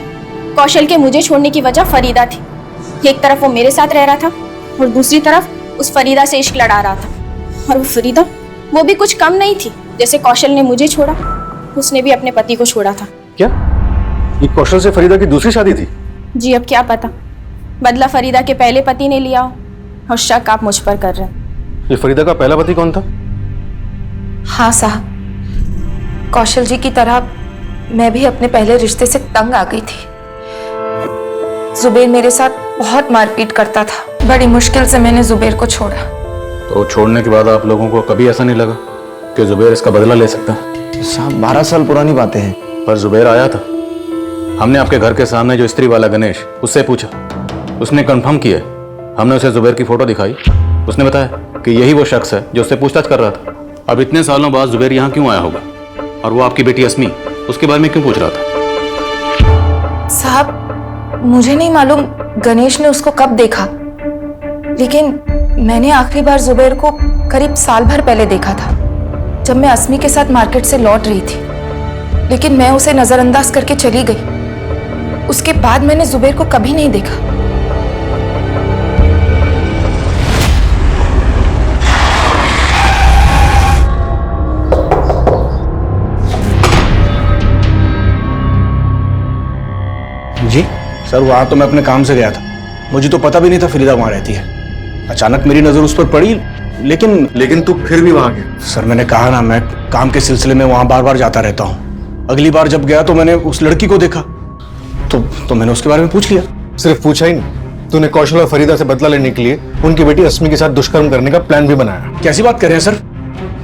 कौशल के मुझे छोड़ने की वजह फरीदा थी। एक तरफ वो मेरे साथ रह रहा था और दूसरी तरफ उस फरीदा से इश्क लड़ा रहा था। और वो फरीदा, वो भी कुछ कम नहीं थी। जैसे कौशल ने मुझे छोड़ा, उसने भी अपने पति को छोड़ा था। क्या ये कौशल से फरीदा की दूसरी शादी थी? जी अब क्या पता, बदला फरीदा के पहले पति ने लिया हो, और शक आप मुझ पर कर रहे हैं। ये फरीदा का पहला पति कौन था? हाँ साहब, कौशल जी की तरह मैं भी अपने पहले रिश्ते से तंग आ गई थी। जुबेर मेरे साथ बहुत मारपीट करता था। बड़ी मुश्किल से मैंने जुबेर को छोड़ा। तो छोड़ने के बाद आप लोगों को कभी ऐसा नहीं लगा कि जुबेर इसका बदला ले सकता? साहब 12 साल पुरानी बातें हैं। पर जुबेर आया था। हमने आपके घर के सामने जो स्त्री वाला गणेश, उससे पूछा, उसने कंफर्म किया। हमने उसे जुबेर की फोटो दिखाई, उसने बताया कि यही वो शख्स है जो उससे पूछताछ कर रहा था। अब इतने सालों बाद जुबेर यहाँ क्यों आया होगा? और वो आपकी बेटी अस्मी, उसके बारे में क्यों पूछ रहा था? साहब मुझे नहीं मालूम गणेश ने उसको कब देखा, लेकिन मैंने आखिरी बार जुबेर को करीब साल भर पहले देखा था, जब मैं अस्मी के साथ मार्केट से लौट रही थी। लेकिन मैं उसे नजरअंदाज करके चली गई। उसके बाद मैंने जुबेर को कभी नहीं देखा। जी सर, वहाँ तो मैं अपने काम से गया था, मुझे तो पता भी नहीं था फरीदा वहाँ रहती है। अचानक मेरी नजर उस पर पड़ी, लेकिन तू फिर भी वहाँ गया? सर मैंने कहा ना, मैं काम के सिलसिले में वहाँ बार बार जाता रहता हूँ। अगली बार जब गया तो मैंने उस लड़की को देखा, तो मैंने उसके बारे में पूछ लिया। सिर्फ पूछा ही नहीं, तूने कौशल और फरीदा से बदला लेने के लिए उनकी बेटी अस्मी के साथ दुष्कर्म करने का प्लान भी बनाया। कैसी बात कर रहे हैं सर?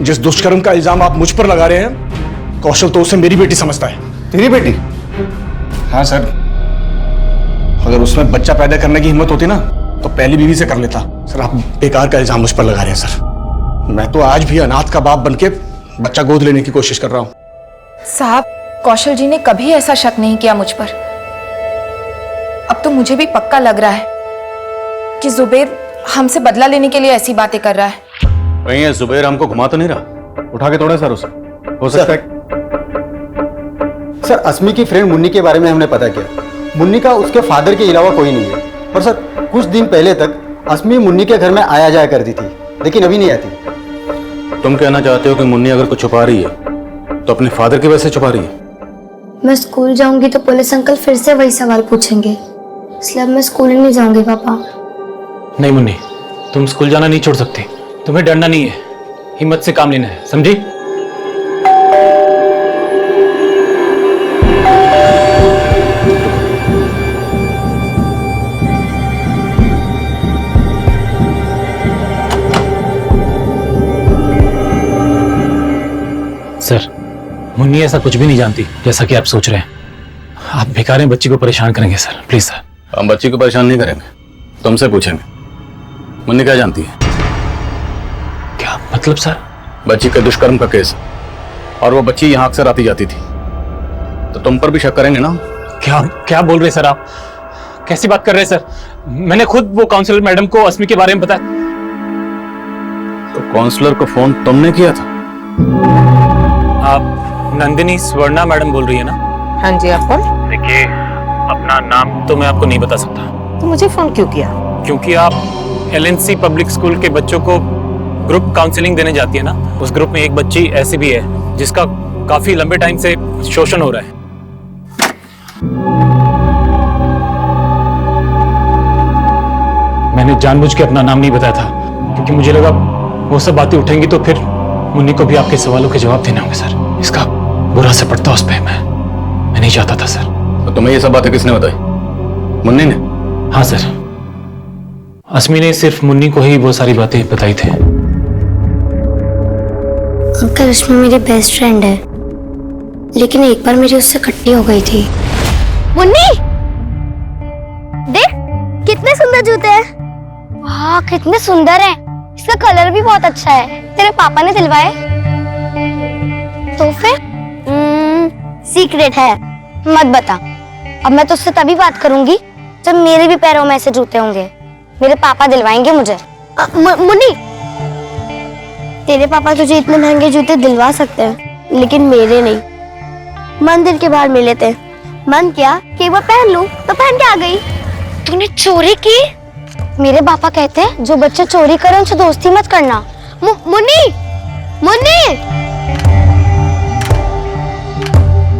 जिस दुष्कर्म का इल्जाम आप मुझ पर लगा रहे हैं, कौशल तो उसे मेरी बेटी समझता है। तेरी बेटी? हाँ सर, अगर उसमें बच्चा पैदा करने की हिम्मत होती ना तो पहली बीवी से कर लेता। सर आप बेकार का इल्जाम मुझ पर लगा रहे हैं सर। मैं तो आज भी अनाथ का बाप बनके बच्चा गोद लेने की कोशिश कर रहा हूँ। साहब, कौशल जी ने कभी ऐसा शक नहीं किया मुझ पर। अब तो मुझे भी पक्का लग रहा है कि जुबैर हमसे बदला लेने के लिए ऐसी बातें कर रहा है। वही है, जुबैर हमको घुमा तो नहीं रहा? उठा के तोड़े सर उसे, हो सकता है। सर अस्मी की फ्रेंड मुन्नी के बारे में हमने पता किया। मुन्नी का उसके फादर के अलावा कोई नहीं है। और सर कुछ दिन पहले तक अस्मी मुन्नी के घर में आया जाया करती थी, लेकिन अभी नहीं आती। तुम कहना चाहते हो कि मुन्नी अगर कुछ छुपा रही है तो अपने फादर की वजह से छुपा रही है? मैं स्कूल जाऊंगी तो पुलिस अंकल फिर से वही सवाल पूछेंगे, इसलिए अब मैं स्कूल ही नहीं जाऊंगी पापा। नहीं मुन्नी, तुम स्कूल जाना नहीं छोड़ सकती। तुम्हें डरना नहीं है, हिम्मत से काम लेना है, समझी? सर, मुन्नी ऐसा कुछ भी नहीं जानती जैसा कि आप सोच रहे हैं। आप बेकार में बच्ची को परेशान करेंगे सर, प्लीज सर। हम बच्ची को परेशान नहीं करेंगे, तुमसे पूछेंगे मुन्नी क्या जानती है। क्या मतलब सर? बच्ची के दुष्कर्म का केस, और वो बच्ची यहाँ अक्सर आती जाती थी, तो तुम पर भी शक करेंगे ना? क्या क्या बोल रहे सर आप? कैसी बात कर रहे हैं सर? मैंने खुद वो काउंसलर मैडम को अस्मी के बारे में बताया। तो काउंसलर को फोन तुमने किया था? आप नंदिनी स्वर्णा मैडम बोल रही है ना? हाँ जी, आप कौन? देखिए, अपना नाम तो मैं आपको नहीं बता सकता। तो मुझे फोन क्यों किया? क्योंकि आप एलएनसी पब्लिक स्कूल के बच्चों को ग्रुप काउंसलिंग देने जाती है ना। उस ग्रुप में एक बच्ची ऐसी भी है जिसका काफी लंबे टाइम से शोषण हो रहा है। मैंने जानबूझ के अपना नाम नहीं बताया था क्योंकि मुझे लगा वो सब बातें उठेंगी तो फिर मुन्नी को भी आपके सवालों के जवाब देने होंगे सर। इसका बुरा असर पड़ता उस पर। मैं नहीं चाहता था सर। तो तुम्हें ये सब बातें किसने बताई? मुन्नी ने? हाँ सर, अस्मी ने सिर्फ मुन्नी को ही वो सारी बातें बताई थी। अंकल रश्मि मेरी बेस्ट फ्रेंड है, लेकिन एक बार मेरी उससे खट्टी हो गई थी। मुन्नी देख कितने सुंदर जूते हैं। वाह कितने सुंदर हैं। इसका कलर भी बहुत अच्छा है। तेरे पापा ने दिलवाए? तो फिर सीक्रेट है, मत बता। अब मैं तुझसे तभी बात करूंगी जब मेरे भी पैरों में ऐसे जूते होंगे। मेरे पापा दिलवाएंगे मुझे। मुन्नी, तेरे पापा तुझे इतने महंगे जूते दिलवा सकते हैं, लेकिन मेरे नहीं। मंदिर के बाहर मिले थे, मन किया कि एक बार पहन लूं, तो पहन के आ गई। तूने चोरी की? मेरे पापा कहते हैं जो बच्चे चोरी करें उनसे दोस्ती मत करना। मुन्नी, मुन्नी!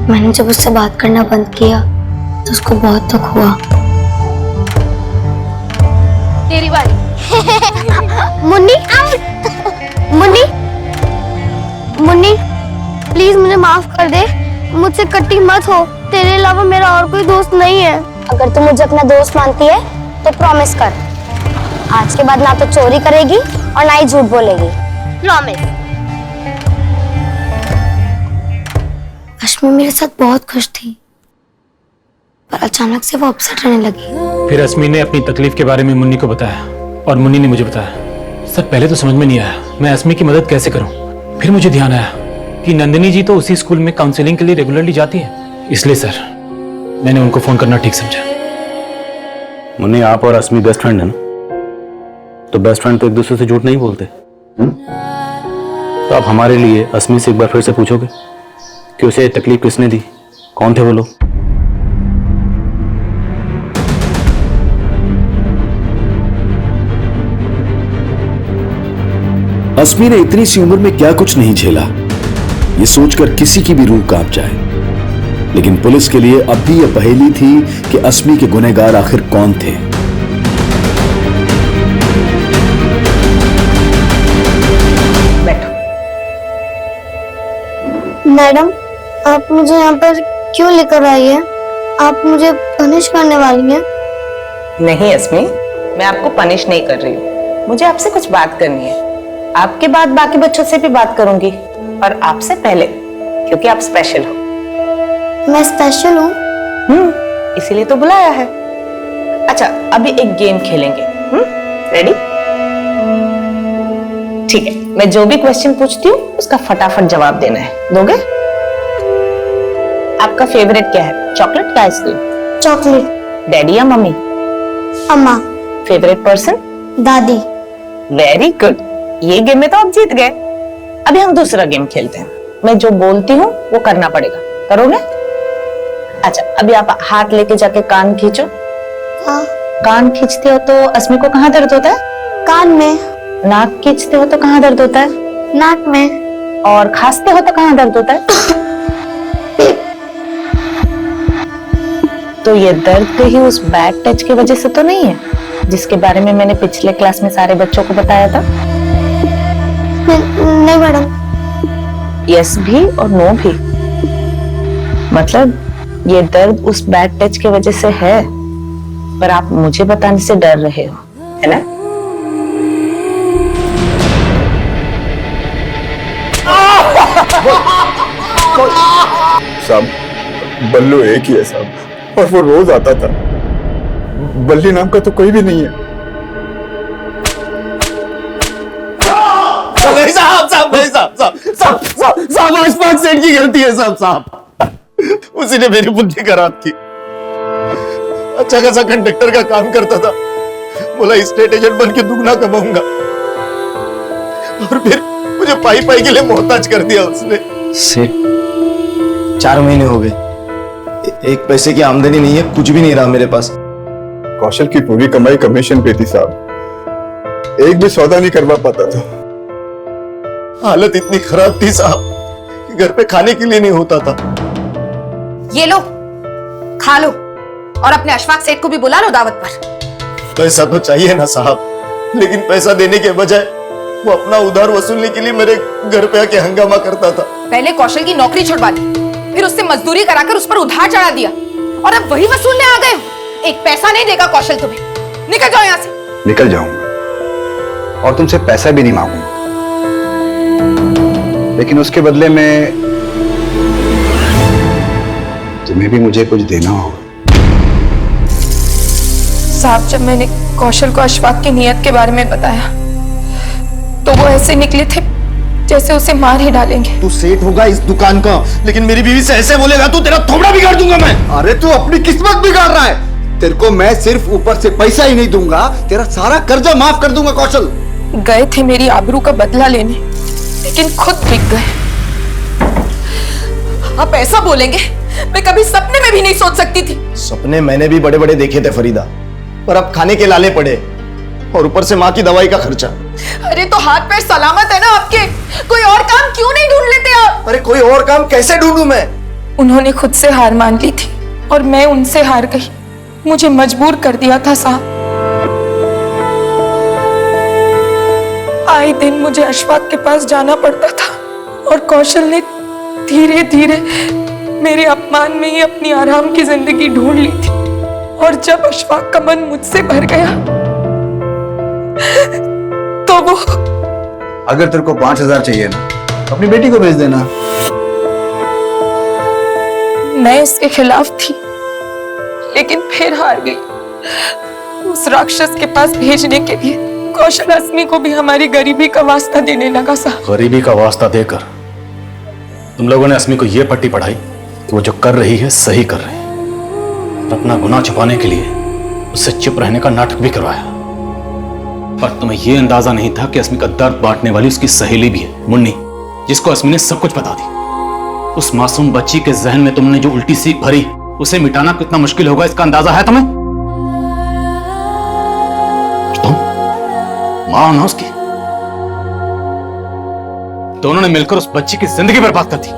मैंने जब उससे बात करना बंद किया तो उसको बहुत दुख हुआ। तेरी बारी। मुन्नी, मुन्नी, मुन्नी, प्लीज मुझे माफ कर दे। मुझसे कट्टी मत हो। तेरे अलावा मेरा और कोई दोस्त नहीं है। अगर तू मुझे अपना दोस्त मानती है तो प्रॉमिस कर, आज के बाद ना तो चोरी करेगी और ना ही झूठ बोलेगी। प्रॉमिस। रश्मि मेरे साथ बहुत खुश थी, पर अचानक से वो अपसेट रहने लगी। फिर अस्मी ने अपनी तकलीफ के बारे में मुन्नी को बताया और मुन्नी ने मुझे बताया। सर पहले तो समझ में नहीं आया मैं अस्मी की मदद कैसे करूं। फिर मुझे ध्यान आया कि नंदिनी जी तो उसी स्कूल में काउंसलिंग के लिए रेगुलरली जाती है, इसलिए सर मैंने उनको फोन करना ठीक समझा। मुन्नी, आप और अस्मी बेस्ट फ्रेंड है ना? तो बेस्ट फ्रेंड तो एक दूसरे से झूठ नहीं बोलते। तो आप हमारे लिए अस्मी से एक बार फिर से पूछोगे कि उसे तकलीफ किसने दी, कौन थे वो लोग? अस्मी ने इतनी सी उम्र में क्या कुछ नहीं झेला, ये सोचकर किसी की भी रूह कांप जाए। लेकिन पुलिस के लिए अब भी यह पहेली थी कि अस्मी के गुनहगार आखिर कौन थे। मैडम, आप मुझे यहाँ पर क्यों लेकर आई है? आप मुझे पनिश करने वाली हैं? नहीं अस्मी, मैं आपको पनिश नहीं कर रही हूँ। मुझे आपसे कुछ बात करनी है। आपके बाद बाकी बच्चों से भी बात करूंगी, और आपसे पहले, क्योंकि आप स्पेशल हो। मैं स्पेशल हूँ? इसीलिए तो बुलाया है। अच्छा, अभी एक गेम खेलेंगे। रेडी? ठीक है, मैं जो भी क्वेश्चन पूछती हूँ उसका फटाफट जवाब देना है। दोगे? आपका फेवरेट क्या है, चॉकलेट या आइसक्रीम? चॉकलेट। डैडी या मम्मी? अम्मा। Favourite person? दादी। वेरी गुड, ये गेम में तो आप जीत गए। अभी हम दूसरा गेम खेलते हैं। मैं जो बोलती हूँ वो करना पड़ेगा, करोगे? अच्छा, अभी आप हाथ लेके जाके कान खींचो। हाँ। कान खींचते हो तो अस्मी को कहाँ दर्द होता है? कान में। नाक खींचते हो तो कहाँ दर्द होता है? नाक में। और खांसते हो तो कहाँ दर्द होता है? तो ये दर्द कहीं उस बैड टच की वजह से तो नहीं है, जिसके बारे में मैंने पिछले क्लास में सारे बच्चों को बताया था? नहीं मैडम। यस भी और नो भी। मतलब ये दर्द उस बैड टच की वजह से है, पर आप मुझे बताने से डर रहे हो, है ना? साहब, बल्लू एक ही है साहब, और वो रोज आता था। बल्ली नाम का तो कोई भी नहीं है। नहीं साहब, साहब नहीं साहब, साहब साहब साहब साहब अशफाक सेठ की गलती है साहब। साहब उसी ने मेरी बुद्धि खराब की। अच्छा खासा कंडक्टर का काम करता था, बोला स्टेट एजेंट बन के दुगना कमाऊंगा, और फिर मुझे पाई पाई के लिए मोहताज कर दिया उसने। सेठ, 4 महीने हो गए, एक पैसे की आमदनी नहीं है, कुछ भी नहीं रहा मेरे पास। कौशल की पूरी कमाई कमीशन पे थी साहब, एक भी सौदा नहीं करवा पाता था। हालत इतनी खराब थी साहब कि घर पे खाने के लिए नहीं होता था। ये लो, खा लो, और अपने अशफाक सेठ को भी बुला लो दावत पर। पैसा तो चाहिए ना साहब, लेकिन पैसा देने के बजाय वो अपना उधार वसूलने के लिए मेरे घर पे आके हंगामा करता था। पहले कौशल की नौकरी छुड़वा दी, फिर उससे मजदूरी कराकर उस पर उधार चढ़ा दिया, और अब वही वसूलने आ गए हो। एक पैसा नहीं देगा कौशल तुम्हें। निकल जाओ यहाँ से। निकल जाऊंगा, और तुमसे पैसा भी नहीं मांगूंगा, लेकिन उसके बदले में तुम्हें भी मुझे कुछ देना होगा। साहब, जब मैंने कौशल को अशफाक की नीयत के बारे में बताया तो वो ऐसे निकले थे जैसे उसे मार ही डालेंगे। तू सेठ होगा इस दुकान का, लेकिन मेरी बीवी से ऐसे बोलेगा तो तेरा थोबड़ा बिगाड़ दूंगा मैं। अरे तू अपनी किस्मत बिगाड़ रहा है। तेरे को मैं सिर्फ ऊपर से पैसा ही नहीं दूंगा, तेरा सारा कर्जा माफ कर दूंगा। कौशल गए थे मेरी आबरू का बदला लेने, लेकिन खुद बिक गए। आप ऐसा बोलेंगे, मैं कभी सपने में भी नहीं सोच सकती थी। सपने मैंने भी बड़े बड़े देखे थे फरीदा, पर अब खाने के लाले पड़े, और ऊपर से माँ की दवाई का खर्चा। अरे तो हाथ पैर सलामत है ना आपके, कोई और काम क्यों नहीं ढूंढ लेते आप? अरे कोई और काम कैसे ढूंढूं मैं? उन्होंने खुद से हार मान ली थी और मैं उनसे हार गई। मुझे मजबूर कर दिया था साहब। आए दिन मुझे अशफाक के पास जाना पड़ता था, और कौशल ने धीरे धीरे मेरे अपमान में ही अपनी आराम की जिंदगी ढूंढ ली थी। और जब अशफाक का मन मुझसे भर गया तो वो... अगर तेरे को 5,000 चाहिए ना, अपनी बेटी को भेज देना। मैं इसके खिलाफ थी, लेकिन फिर हार गई। उस राक्षस के पास भेजने के लिए कौशल अस्मी को भी हमारी गरीबी का वास्ता देने लगा साहब। गरीबी का वास्ता देकर तुम लोगों ने अस्मी को यह पट्टी पढ़ाई कि वो जो कर रही है सही कर रही है, और अपना गुनाह छुपाने के लिए उससे चुप रहने का नाटक भी करवाया। पर तुम्हें यह अंदाजा नहीं था कि अस्मी का दर्द बांटने वाली उसकी सहेली भी है, मुन्नी, जिसको अस्मी ने सब कुछ बता दी। उस मासूम बच्ची के जहन में तुमने जो उल्टी सीख भरी, उसे मिटाना कितना मुश्किल होगा इसका अंदाजा है तुम्हें? तुम मां हो ना उसकी, दोनों ने मिलकर उस बच्ची की जिंदगी बर्बाद कर दी।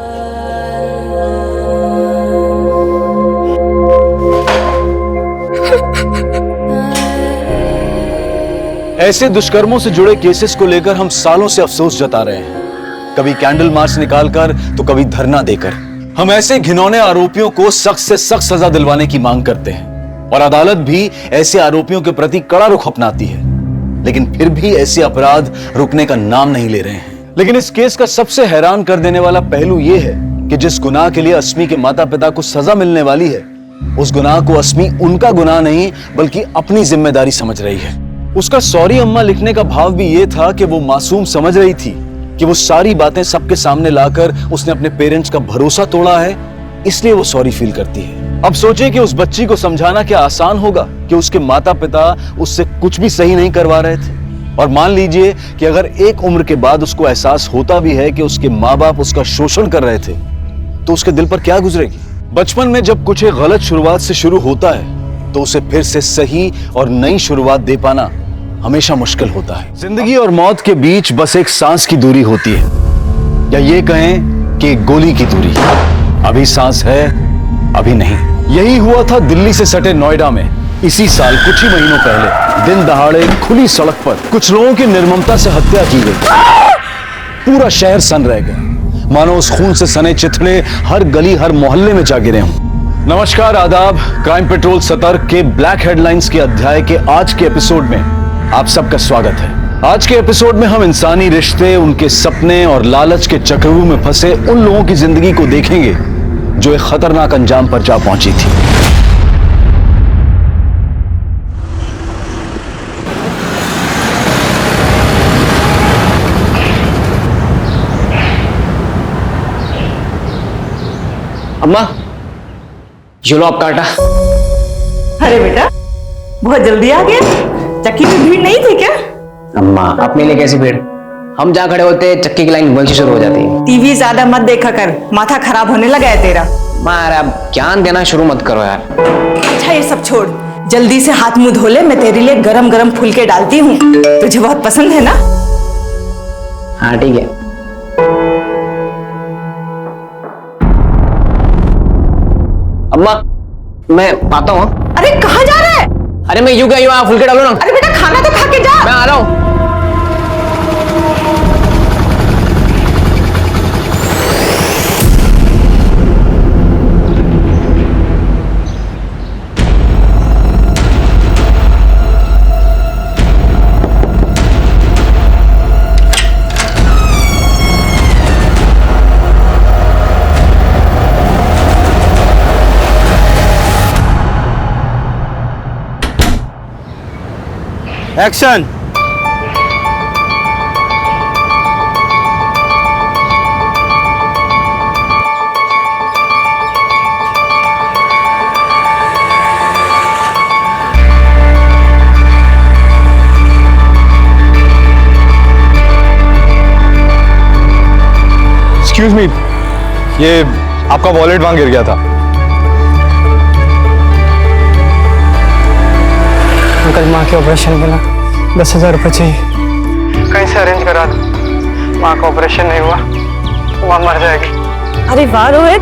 ऐसे दुष्कर्मों से जुड़े केसेस को लेकर हम सालों से अफसोस जता रहे हैं, कभी कैंडल मार्च निकालकर तो कभी धरना देकर। हम ऐसे घिनौने आरोपियों को सख्त से सख्त सजा दिलवाने की मांग करते हैं और अदालत भी ऐसे आरोपियों के प्रति कड़ा रुख अपनाती है, लेकिन फिर भी ऐसे अपराध रुकने का नाम नहीं ले रहे हैं। लेकिन इस केस का सबसे हैरान कर देने वाला पहलू यह है कि जिस गुनाह के लिए अस्मी के माता पिता को सजा मिलने वाली है, उस गुनाह को अस्मी उनका गुनाह नहीं बल्कि अपनी जिम्मेदारी समझ रही है। उसका सॉरी अम्मा लिखने का भाव भी यह था कि वो मासूम समझ रही थी कि वो सारी बातें सबके सामने लाकर उसने अपने पेरेंट्स का भरोसा तोड़ा है, इसलिए वो सॉरी फील करती है। अब सोचे कि उस बच्ची को समझाना क्या आसान होगा कि उसके माता पिता उससे कुछ भी सही नहीं करवा रहे थे। और मान लीजिए कि अगर एक उम्र के बाद उसको एहसास होता भी है कि उसके माँ बाप उसका शोषण कर रहे थे, तो उसके दिल पर क्या गुजरेगी। बचपन में जब कुछ एक गलत शुरुआत से शुरू होता है तो उसे फिर से सही और नई शुरुआत दे पाना हमेशा मुश्किल होता है। जिंदगी और मौत के बीच बस एक सांस की दूरी होती है, या ये कहें कि एक गोली की दूरी। अभी सांस है, अभी नहीं। यही हुआ था दिल्ली से सटे नोएडा में इसी साल कुछ ही महीनों पहले। दिन दहाड़े खुली सड़क पर कुछ लोगों की निर्ममता से हत्या की गई। पूरा शहर सन रह गया, मानो उस खून से सने चिथड़े हर गली हर मोहल्ले में जा गिरे हों। नमस्कार, आदाब। क्राइम पेट्रोल सतर्क के ब्लैक हेडलाइंस के अध्याय के आज के एपिसोड में आप सबका स्वागत है। आज के एपिसोड में हम इंसानी रिश्ते, उनके सपने और लालच के चक्रव्यूह में फंसे उन लोगों की जिंदगी को देखेंगे जो एक खतरनाक अंजाम पर जा पहुंची थी। अम्मा, ये लो आपका आटा। अरे बेटा, बहुत जल्दी आ गया। चक्की में भीड़ नहीं थी क्या? अम्मा, अपने लिए कैसी भीड़? हम जहाँ खड़े होते चक्की की लाइन वहीं शुरू हो जाती है। टीवी ज्यादा मत देखा कर, माथा खराब होने लगा है तेरा। मार, अब ज्ञान देना शुरू मत करो यार। अच्छा ये सब छोड़, जल्दी से हाथ मुंह धो ले, मैं तेरे लिए गरम गरम फुलके डालती हूँ, तुझे बहुत पसंद है ना? हाँ ठीक है। अम्मा, मैं आता हूँ। अरे कहाँ जा रहा है? अरे मैं यूं गया, फुलके डालो ना। अरे बेटा खाना तो खा के जा। मैं आ रहा हूँ। एक्शन। एक्सक्यूज मी, ये आपका वॉलेट वहां गिर गया था। अंकल, माँ के ऑपरेशन के ना 10,000 रुपये चाहिए, कहीं से अरेंज करा दो। माँ का ऑपरेशन नहीं हुआ, माँ मर जाएगी। अरे वाह रोहित,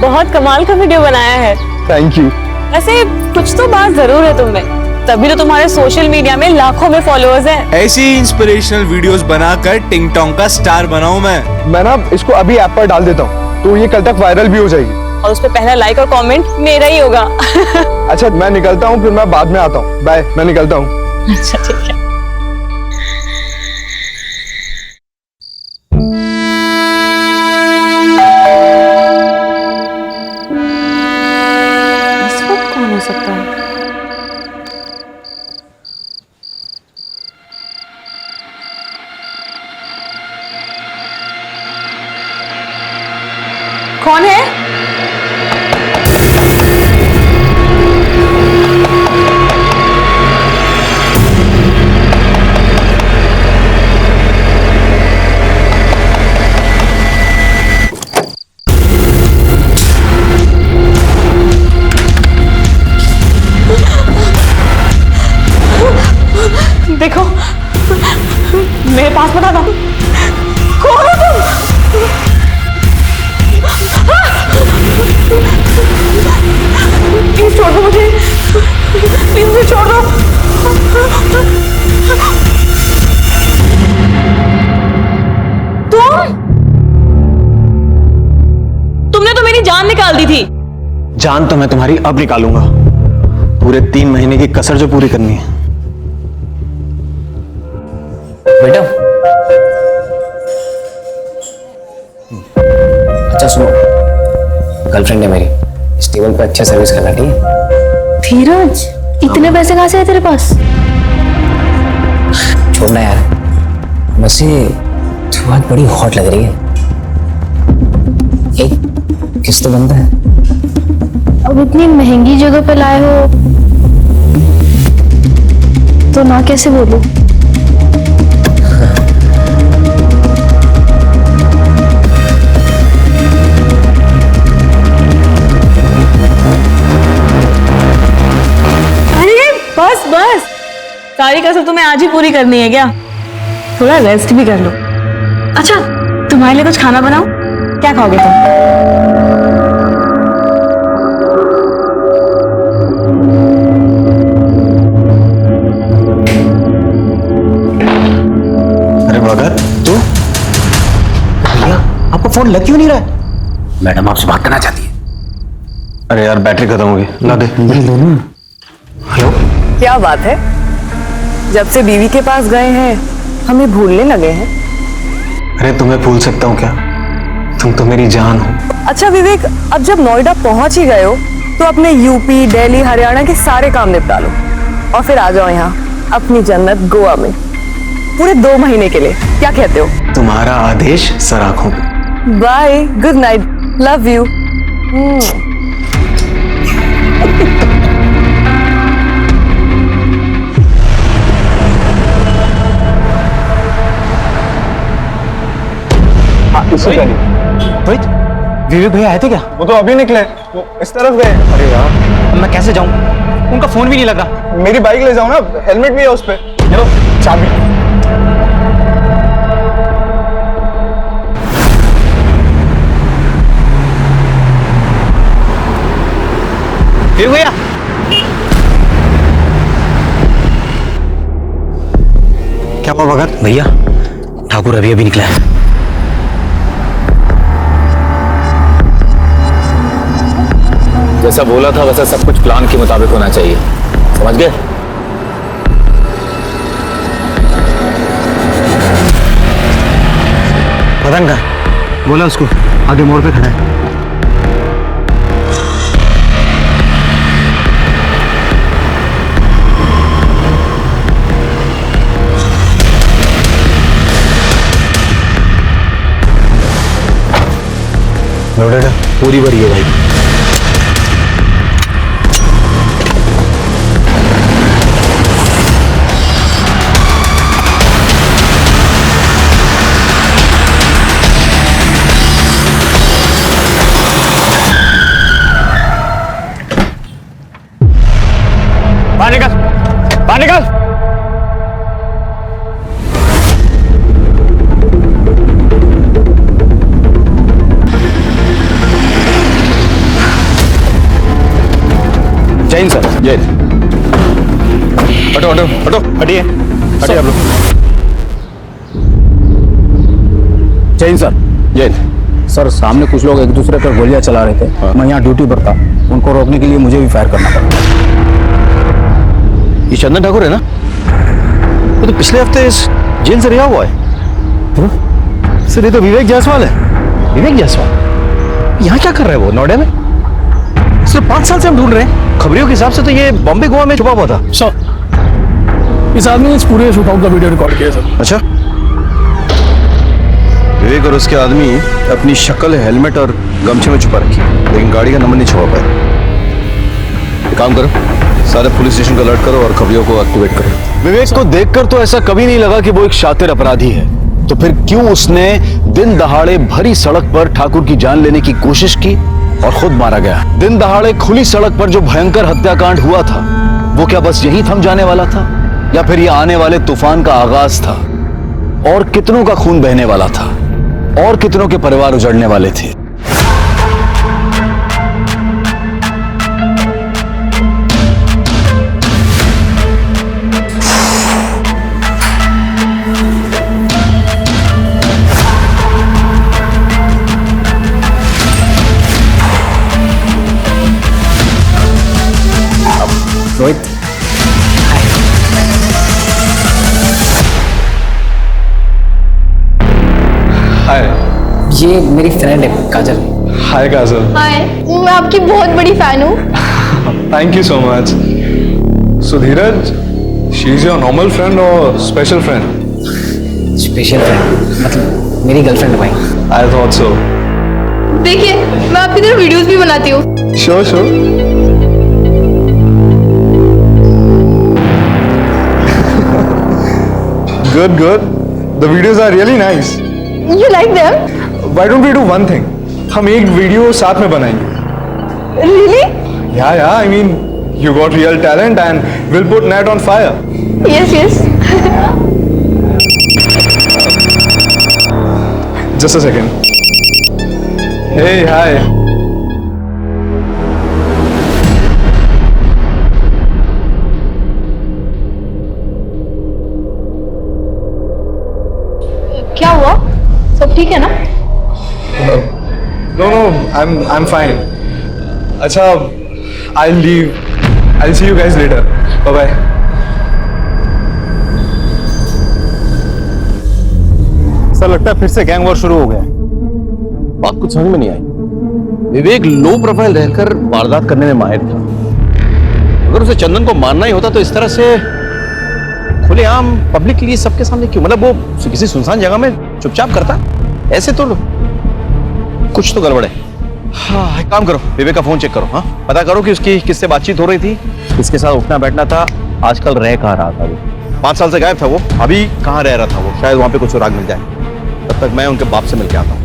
बहुत कमाल का वीडियो बनाया है। Thank you. वैसे कुछ तो बात जरूर है तुममें, तभी तो तुम्हारे सोशल मीडिया में लाखों में फॉलोअर्स हैं। ऐसी इंस्पिरेशनल वीडियोस बनाकर टिंग टोंग का स्टार बनाऊं मैं ना इसको अभी ऐप पर डाल देता हूँ, तो ये कल तक वायरल भी हो जाएगी। और उस पे पहला लाइक और कमेंट मेरा ही होगा। अच्छा मैं निकलता हूँ, फिर मैं बाद में आता हूँ। बाय, मैं निकलता हूँ। अच्छा ठीक है। इस वक्त कौन हो सकता है? कौन है? देखो मेरे पास बता दो, कौन हो तुम? निकाल दी थी। जान तो मैं तुम्हारी अब निकालूंगा, पूरे 3 महीने की कसर जो पूरी करनी है। बेटा अच्छा सुनो, गर्लफ्रेंड है मेरी, इस टेबल पे अच्छा सर्विस करना, ठीक है? धीरज, इतने पैसे कहाँ से आए तेरे पास? छोड़ना यार, वैसे तू बात बड़ी हॉट लग रही है। एक किस तो बनता है। अब इतनी महंगी जगह पे लाए हो तो ना कैसे बोलूं? बस बस, सारी कसर तुम्हें आज ही पूरी करनी है क्या? थोड़ा रेस्ट भी कर लो। अच्छा, तुम्हारे लिए कुछ खाना बनाऊं? क्या खाओगे तुम? अरे भगत, तू? भैया आपका फोन लग क्यों नहीं रहा है? मैडम आपसे बात करना चाहती है। अरे यार बैटरी खत्म हो गई, ला दे। हेलो, क्या बात है, जब से बीवी के पास गए हैं हमें भूलने लगे हैं। अरे तुम्हें भूल सकता हूँ क्या? तुम तो मेरी जान हो। अच्छा विवेक, अब जब नोएडा पहुंच ही गए हो तो अपने यूपी, दिल्ली, हरियाणा के सारे काम निपटा लो और फिर आ जाओ यहाँ अपनी जन्नत गोवा में पूरे 2 महीने के लिए। क्या कहते हो? तुम्हारा आदेश सर आंखों पे। Bye, good night, love you. Vivek भैया आए थे क्या? वो तो अभी निकले, वो इस तरफ गए। अरे यार मैं कैसे जाऊं? उनका फोन भी नहीं लगा। मेरी बाइक ले जाओ ना, हेलमेट भी है उस पे। चलो चाबी। भैया क्या हुआ भगत? भैया ठाकुर अभी अभी निकला है। जैसा बोला था वैसा सब कुछ प्लान के मुताबिक होना चाहिए, समझ गए? पतंग का बोला उसको आगे मोड़ पे खड़ा है। लोडेड है, पूरी भरी है भाई। बाहर निकल, बाहर निकल। जय हिंद सर। जय हिंद। हटो हटो हटो, हटिए हटिए आप लोग। जय हिंद सर। जय हिंद। सर सामने कुछ लोग एक दूसरे पर गोलियां चला रहे थे। मैं यहाँ ड्यूटी पर था, उनको रोकने के लिए मुझे भी फायर करना पड़ा। ये चंदन ठाकुर है ना? वो तो पिछले हफ्ते इस जेल से रिहा हुआ है। सर ये तो विवेक जायसवाल है। विवेक जायसवाल यहाँ क्या कर रहा है वो नोएडा में? सिर्फ 5 साल से हम ढूंढ रहे हैं। खबरियों के हिसाब से तो ये बॉम्बे गोवा में छुपा हुआ था। सर इस आदमी ने इस पूरे शूटआउट का वीडियो रिकॉर्ड किया सर। अच्छा, विवेक और उसके आदमी अपनी शक्ल हेलमेट और गमछे में छुपा रखी, लेकिन गाड़ी का नंबर नहीं छुपा पाए। एक काम करो, सारे पुलिस स्टेशन को अलर्ट करो और खबरियों को एक्टिवेट करो। विवेक को देखकर तो ऐसा कभी नहीं लगा कि वो एक शातिर अपराधी है, तो फिर क्यों उसने दिन दहाड़े भरी सड़क पर ठाकुर की जान लेने की कोशिश की और खुद मारा गया? दिन दहाड़े खुली सड़क पर जो भयंकर हत्याकांड हुआ था, वो क्या बस यही थम जाने वाला था, या फिर ये आने वाले तूफान का आगाज था? और कितनों का खून बहने वाला था, और कितनों के परिवार उजड़ने वाले थे? ये मेरी फ्रेंड है काजल। हाय काजल। हाय, मैं आपकी बहुत बड़ी फैन हूँ। Thank you so much. So Dheeraj, she is your normal friend और स्पेशल फ्रेंड? स्पेशल फ्रेंड मतलब मेरी गर्लफ्रेंड है भाई। I thought so. देखिए, मैं आपकी तरह वीडियोस भी बनाती हूँ। Sure sure. Good, good. The videos are really nice. You like them? Why don't we do one thing? हम एक वीडियो साथ में बनाएंगे। Really? Yeah, I mean, you got real talent and we'll put net on fire. Yes, yes. Just a second. Hey, hi. क्या हुआ? सब ठीक है ना? No, I'm fine. अच्छा, I'll leave. I'll see you guys later. Bye bye. Sir लगता है फिर से गैंग वॉर शुरू हो गया। बात कुछ समझ में नहीं आई। विवेक लो प्रोफाइल रहकर वारदात करने में माहिर था। अगर उसे चंदन को मारना ही होता तो इस तरह से खुलेआम पब्लिकली सबके सामने क्यों? मतलब वो किसी सुनसान जगह में चुपचाप करता, ऐसे तो कुछ तो गड़बड़ है। हाँ, एक काम करो, विवेक का फोन चेक करो। हाँ, पता करो कि उसकी किससे बातचीत हो रही थी, किसके साथ उठना बैठना था, आजकल रह कहाँ रहा था वो। 5 साल से गायब था वो, अभी कहाँ रह रहा था वो? शायद वहां पे कुछ सुराग मिल जाए। तब तक मैं उनके बाप से मिलके आता हूँ।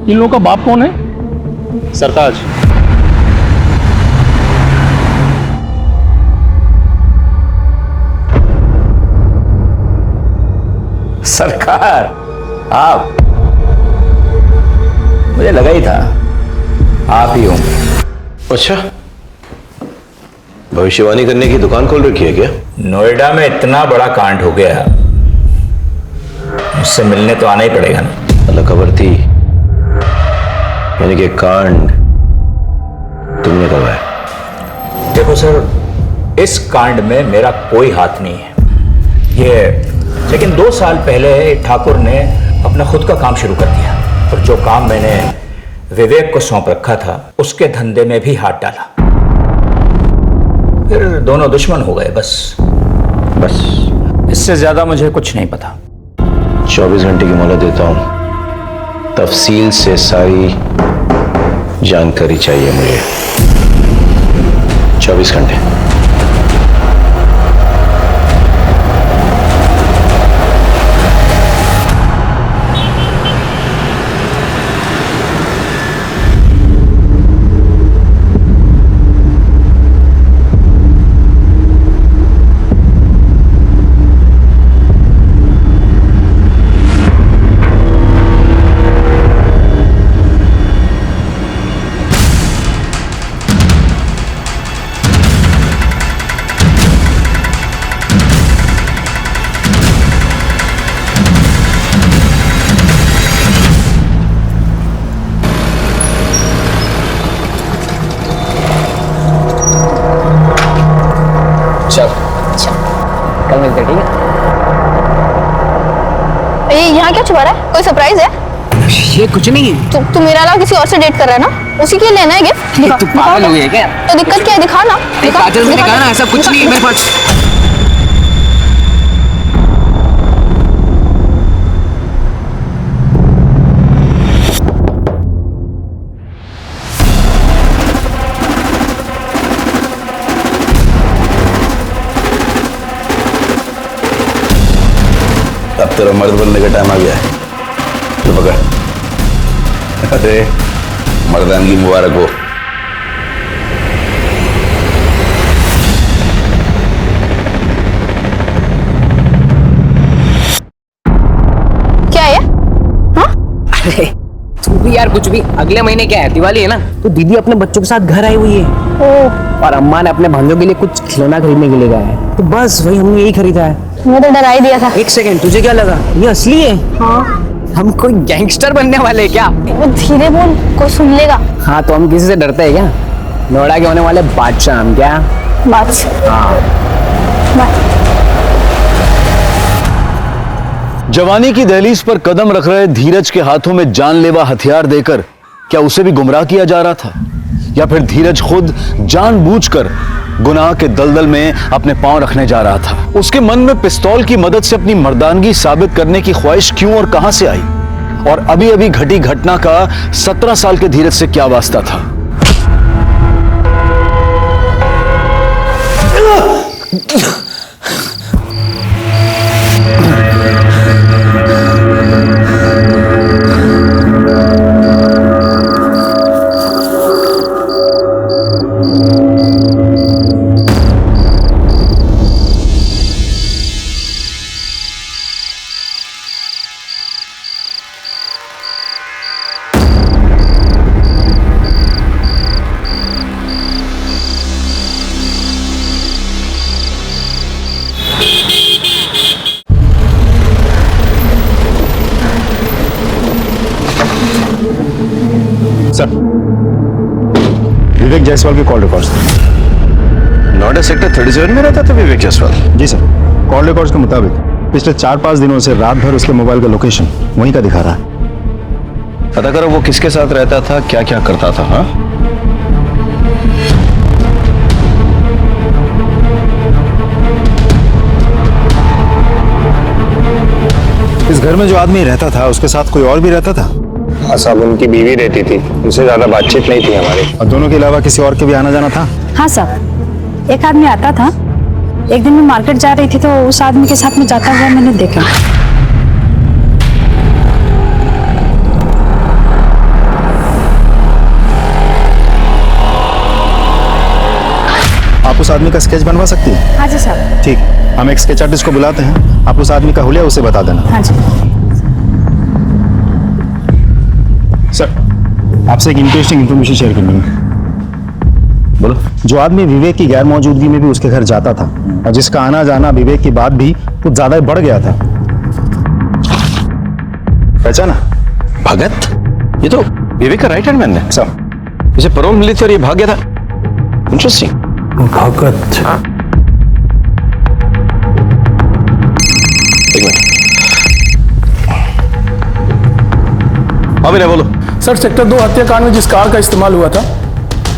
इन लोगों का बाप कौन है? सरताज। सरकार, आप? मुझे लगा ही था आप ही होंगे। अच्छा, भविष्यवाणी करने की दुकान खोल रखी है क्या? नोएडा में इतना बड़ा कांड हो गया, मुझसे मिलने तो आना ही पड़ेगा ना। अलग खबर थी, यानी कि कांड तुमने करवाया? देखो सर, इस कांड में मेरा कोई हाथ नहीं है ये, लेकिन 2 साल पहले ठाकुर ने अपना खुद का काम शुरू कर दिया और जो काम मैंने विवेक को सौंप रखा था उसके धंधे में भी हाथ डाला। फिर दोनों दुश्मन हो गए। बस इससे ज्यादा मुझे कुछ नहीं पता। 24 घंटे की मोहलत देता हूं, तफसील से सारी जानकारी चाहिए मुझे। 24 घंटे। कल मिलते, ठीक है? यहाँ क्या छुपा रहा है? कोई सरप्राइज है? ये कुछ नहीं है। तू मेरा अलावा किसी और से डेट कर रहा है ना? उसी के लिए लेना है गिफ्ट? तू पागल हो गई है क्या? तो दिक्कत क्या है? दिखा ना। काजल से दिखा ना, ऐसा कुछ नहीं है मेरे पास। अब तेरा मर्द बनने का टाइम आ गया है। तो पकड़। अरे मर्दानगी मुबारक हो। क्या है? हाँ? अरे तू भी यार कुछ भी। अगले महीने क्या है, दिवाली है ना, तो दीदी अपने बच्चों के साथ घर आई हुई है। और अम्मा ने अपने भांजों के लिए कुछ खिलौना खरीदने के लिए गया है, तो बस वही हमने यही खरीदा है। मैं तो डरा ही दिया था। एक सेकंड, तुझे क्या लगा ये असली है? हाँ। हम कोई गैंगस्टर बनने वाले हैं क्या? वो धीरे बोल, कोई सुन लेगा। हाँ, तो हम किसी से डरते हैं क्या? नोएडा के होने वाले बादशाह हम क्या? बादशाह। हाँ। जवानी की दहलीज पर कदम रख रहे धीरज के हाथों में जानलेवा हथियार देकर क्या उसे भी गुमराह किया जा रहा था, या फिर धीरज खुद जानबूझकर गुनाह के दलदल में अपने पांव रखने जा रहा था? उसके मन में पिस्तौल की मदद से अपनी मर्दानगी साबित करने की ख्वाहिश क्यों और कहां से आई? और अभी अभी घटी घटना का 17 साल के धीरज से क्या वास्ता था? सर, विवेक जायसवाल के कॉल रिकॉर्ड्स। नोएडा सेक्टर 37 में रहता था विवेक जायसवाल? जी सर, कॉल रिकॉर्ड्स के मुताबिक पिछले 4-5 दिनों से रात भर उसके मोबाइल का लोकेशन वहीं का दिखा रहा है। पता करो वो किसके साथ रहता था, क्या क्या करता था? हाँ, इस घर में जो आदमी रहता था उसके साथ कोई और भी रहता था? हाँ साहब, उनकी बीवी रहती थी, उनसे ज्यादा बातचीत नहीं थी हमारी। और दोनों के अलावा किसी और के भी आना जाना था? हाँ साहब, एक आदमी आता था। एक दिन मैं मार्केट जा रही थी तो उस आदमी के साथ में जाता हुआ मैंने देखा। आप उस आदमी का स्केच बनवा सकती हैं? हाँ जी साहब। ठीक, हम एक स्केच आर्टिस्ट को बुलाते हैं, आप उस आदमी का हुलिया उसे बता देना। हाँ जी सर, आपसे एक इंटरेस्टिंग इंफॉर्मेशन शेयर करनी है। बोलो। जो आदमी विवेक की गैर मौजूदगी में भी उसके घर जाता था और जिसका आना जाना विवेक की बाद भी कुछ ज्यादा ही बढ़ गया था, पहचाना? भगत? ये तो विवेक का राइट हैंड मैन है। सर, इसे पैरोल मिली थी और ये भाग गया था। इंटरेस्टिंग। भगत? एक मिनट। हाँ विनय बोलो। सर, सेक्टर 2 हत्याकांड में जिस कार का इस्तेमाल हुआ था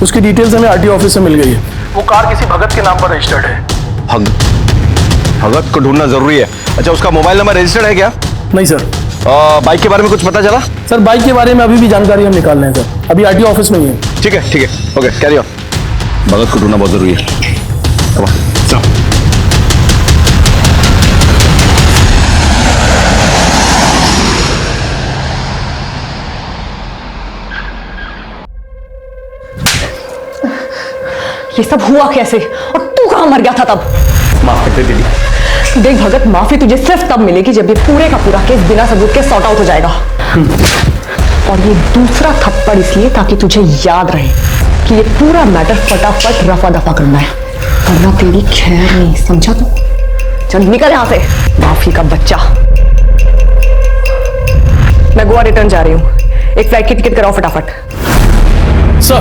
उसकी डिटेल्स हमें आरटीओ ऑफिस से मिल गई है। वो कार किसी भगत के नाम पर रजिस्टर्ड है। भगत को ढूंढना जरूरी है। अच्छा, उसका मोबाइल नंबर रजिस्टर्ड है क्या? नहीं सर। बाइक के बारे में कुछ पता चला? सर, बाइक के बारे में अभी भी जानकारी हम निकाल रहे हैं सर, अभी आरटीओ ऑफिस में ही है। ठीक है, ठीक है, ओके, कैरी ऑन। भगत को ढूंढना बहुत जरूरी है। ये सब हुआ कैसे और तू कहां मर गया था तब? माफ कर दे दीदी। देख भगत, माफी तुझे सिर्फ तब मिलेगी जब ये पूरे का पूरा केस बिना सबूत के सॉर्ट आउट हो जाएगा। और ये दूसरा थप्पड़ इसलिए ताकि तुझे याद रहे कि ये पूरा मैटर फटाफट रफा दफा करना है, वरना तेरी खैर नहीं, समझा तू? चल निकल यहां से, माफी का बच्चा। मैं गोवा रिटर्न जा रही हूँ, एक फ्लाइट की टिकट कराओ फटाफट। सर,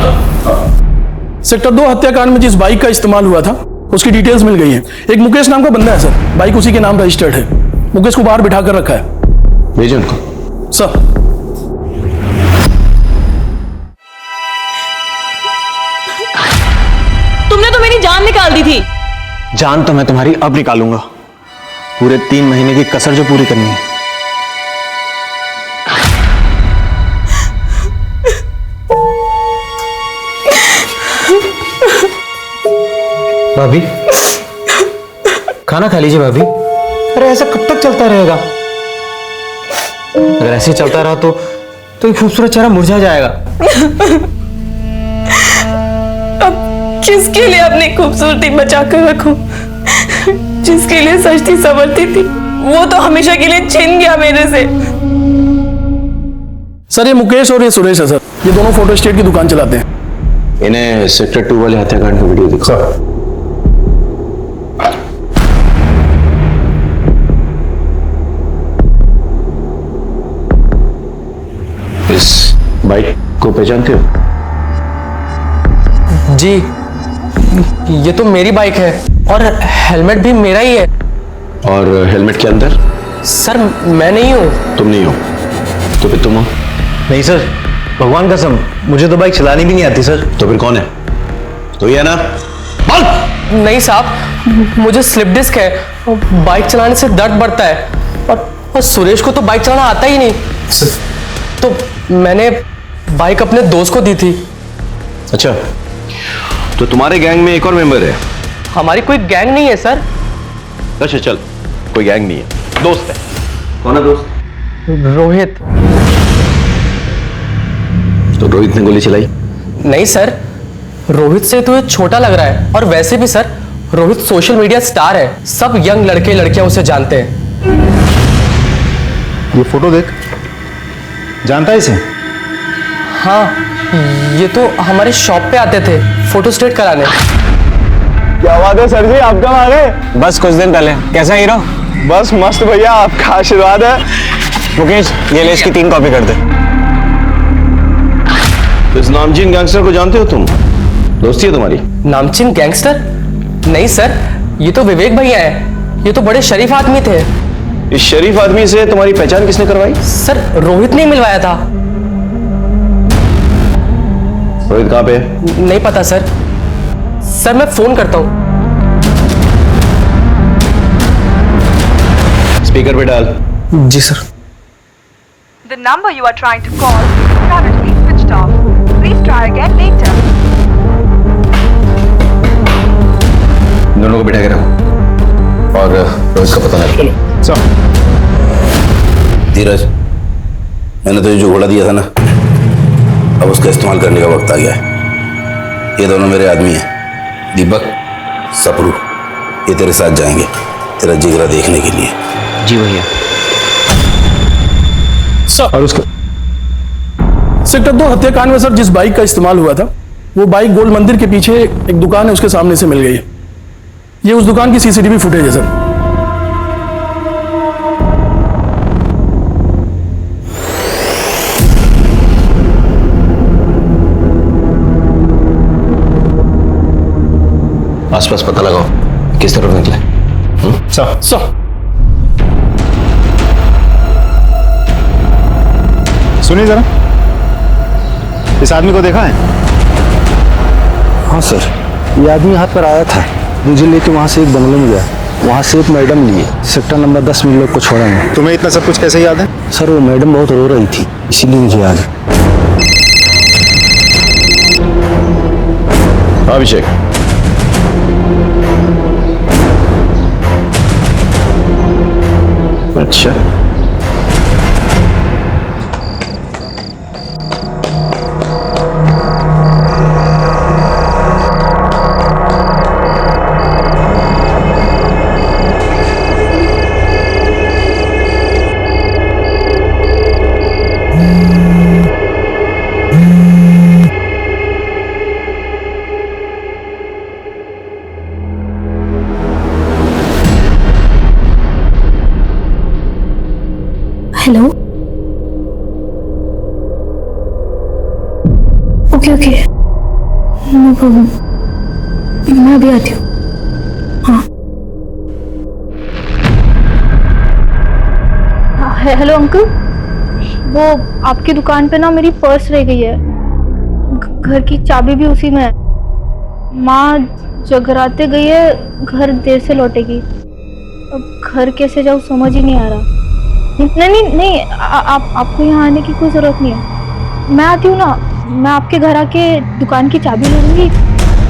सेक्टर 2 हत्याकांड में जिस बाइक का इस्तेमाल हुआ था उसकी डिटेल्स मिल गई है। एक मुकेश नाम का बंदा है सर, बाइक उसी के नाम रजिस्टर्ड है। मुकेश को बाहर बिठा कर रखा है। भेजो उनको। सर। तुमने तो मेरी जान निकाल दी थी। जान तो मैं तुम्हारी अब निकालूंगा, पूरे 3 महीने की कसर जो पूरी करनी है। भाभी, खाना खा लीजिए भाभी। अरे ऐसा कब तक चलता रहेगा? अगर ऐसे चलता रहा तो ये खूबसूरत चेहरा मुरझा जाएगा। अब किसके लिए अपनी खूबसूरती बचा कर रखूं? जिसके लिए सजती संवरती थी वो तो हमेशा के लिए छिन गया मेरे से। सर, ये मुकेश और ये सुरेश है सर, ये दोनों फोटो स्टेट की दुकान चलाते हैं। इन्हें सेक्टर 2 वाले हत्याकांड की वीडियो दिखा। सर, इस बाइक को पहचानते हो? जी, ये तो मेरी बाइक है और हेलमेट भी मेरा ही है। और हेलमेट के अंदर सर मैं नहीं हूँ। तुम नहीं हो तो फिर तुम हो? नहीं सर, भगवान कसम मुझे तो बाइक चलानी भी नहीं आती सर। तो फिर कौन है? तो ये है ना? नहीं साहब, मुझे स्लिप डिस्क है, बाइक चलाने से दर्द बढ़ता है और सुरेश को तो बाइक चलाना आता ही नहीं। तो मैंने बाइक अपने दोस्त को दी थी। अच्छा, तो तुम्हारे गैंग में एक और मेंबर है? हमारी कोई गैंग नहीं है सर। अच्छा चल, कोई गैंग नहीं है, दोस्त है। कौन है दोस्त? रोहित। तो रोहित ने गोली चलाई? नहीं सर, रोहित से तो ये छोटा लग रहा है, और वैसे भी sir Rohit social media star है, सब यंग लड़के लड़कियां उसे जानते हैं। ये फोटो देख, जानता है इसे? हाँ, ये तो हमारे शॉप पे आते थे फोटो स्टेट कराने। क्या बात है सर जी, आप कब आ गए? बस कुछ दिन पहले। कैसा हीरो? बस मस्त भैया, आपका आशीर्वाद है। मुकेश, ये ले इसकी 3 कॉपी कर दे। तो इस नामचीन गैंगस्टर को जानते हो तुम? दोस्ती है तुम्हारी? नामचीन गैंगस्टर? नहीं सर, ये तो विवेक भैया है, ये तो बड़े शरीफ आदमी थे। इस शरीफ आदमी से तुम्हारी पहचान किसने करवाई? सर रोहित ने मिलवाया था। रोहित कहाँ पे है? नहीं पता सर। सर मैं फोन करता हूँ। स्पीकर पे डाल। जी sir. The number you are trying to call is currently switched off. Please try again later. दोनों को बिठा के रखो और रोहित का पता नहीं। चलो सर। धीरज, मैंने तुझे जो घोड़ा दिया था ना, अब उसका इस्तेमाल करने का वक्त आ गया है। ये दोनों मेरे आदमी हैं, दीपक, सपरू, ये तेरे साथ जाएंगे तेरा जिगरा देखने के लिए। जी भैया। और उसका सेक्टर 2 हत्याकांड में सर जिस बाइक का इस्तेमाल हुआ था, वो बाइक गोल मंदिर के पीछे एक दुकान है उसके सामने से मिल गई है। ये उस दुकान की सीसीटीवी फुटेज है सर। आसपास पता लगाओ किस तरफ निकले। सर सुनिए जरा, इस आदमी को देखा है? हाँ सर, ये आदमी यहाँ पर आया था, मुझे लेके वहाँ से एक बंगले में गया, वहाँ से एक मैडम लिए, सेक्टर नंबर 10 में लोग को छोड़ेंगे। तुम्हें इतना सब कुछ कैसे याद है? सर वो मैडम बहुत रो रही थी, इसीलिए मुझे याद है। अभिषेक, अच्छा hello. Okay okay, no problem, मैं अभी आती हूँ। हाँ हेलो अंकल, वो आपकी दुकान पे ना मेरी पर्स रह गई है, घर की चाबी भी उसी में है। माँ जगराते गई है, घर देर से लौटेगी, अब घर कैसे जाऊँ समझ ही नहीं आ रहा। नहीं आपको यहाँ आने की कोई जरूरत नहीं है, मैं आती हूँ ना, मैं आपके घर आके दुकान की चाबी ले लूंगी,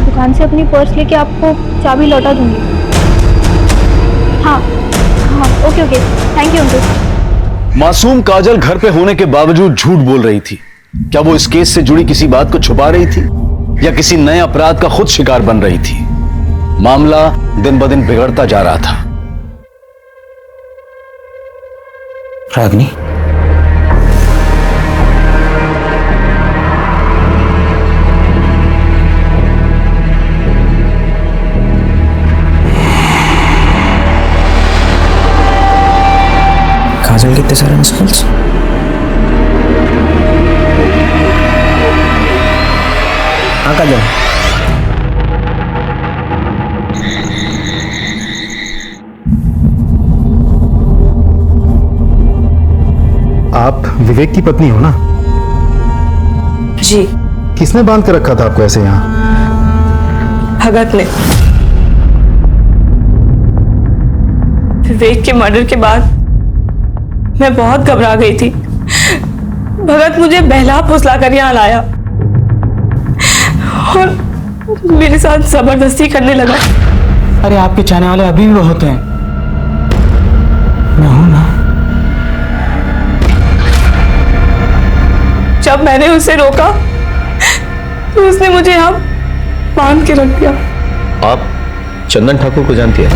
दुकान से अपनी पर्स लेके आपको चाबी लौटा दूंगी। हाँ हाँ okay okay, thank you uncle. मासूम काजल घर पे होने के बावजूद झूठ बोल रही थी। क्या वो इस केस से जुड़ी किसी बात को छुपा रही थी या किसी नए अपराध का खुद शिकार बन रही थी? मामला दिन ब दिन बिगड़ता जा रहा था। रागनी, काजल कितने सारे मिस कॉल्स? हाँ काजल, आप विवेक की पत्नी हो ना? जी। किसने बांध कर रखा था आपको ऐसे यहाँ? भगत ने। विवेक के मर्डर के बाद मैं बहुत घबरा गई थी। भगत मुझे बहला फुसला कर यहाँ लाया और मेरे साथ जबरदस्ती करने लगा। अरे आपके चाहने वाले अभी भी बहुत हैं। मैं हूं ना। जब मैंने उसे रोका तो उसने मुझे यहाँ बांध के रख दिया। आप चंदन ठाकुर को जानती हैं?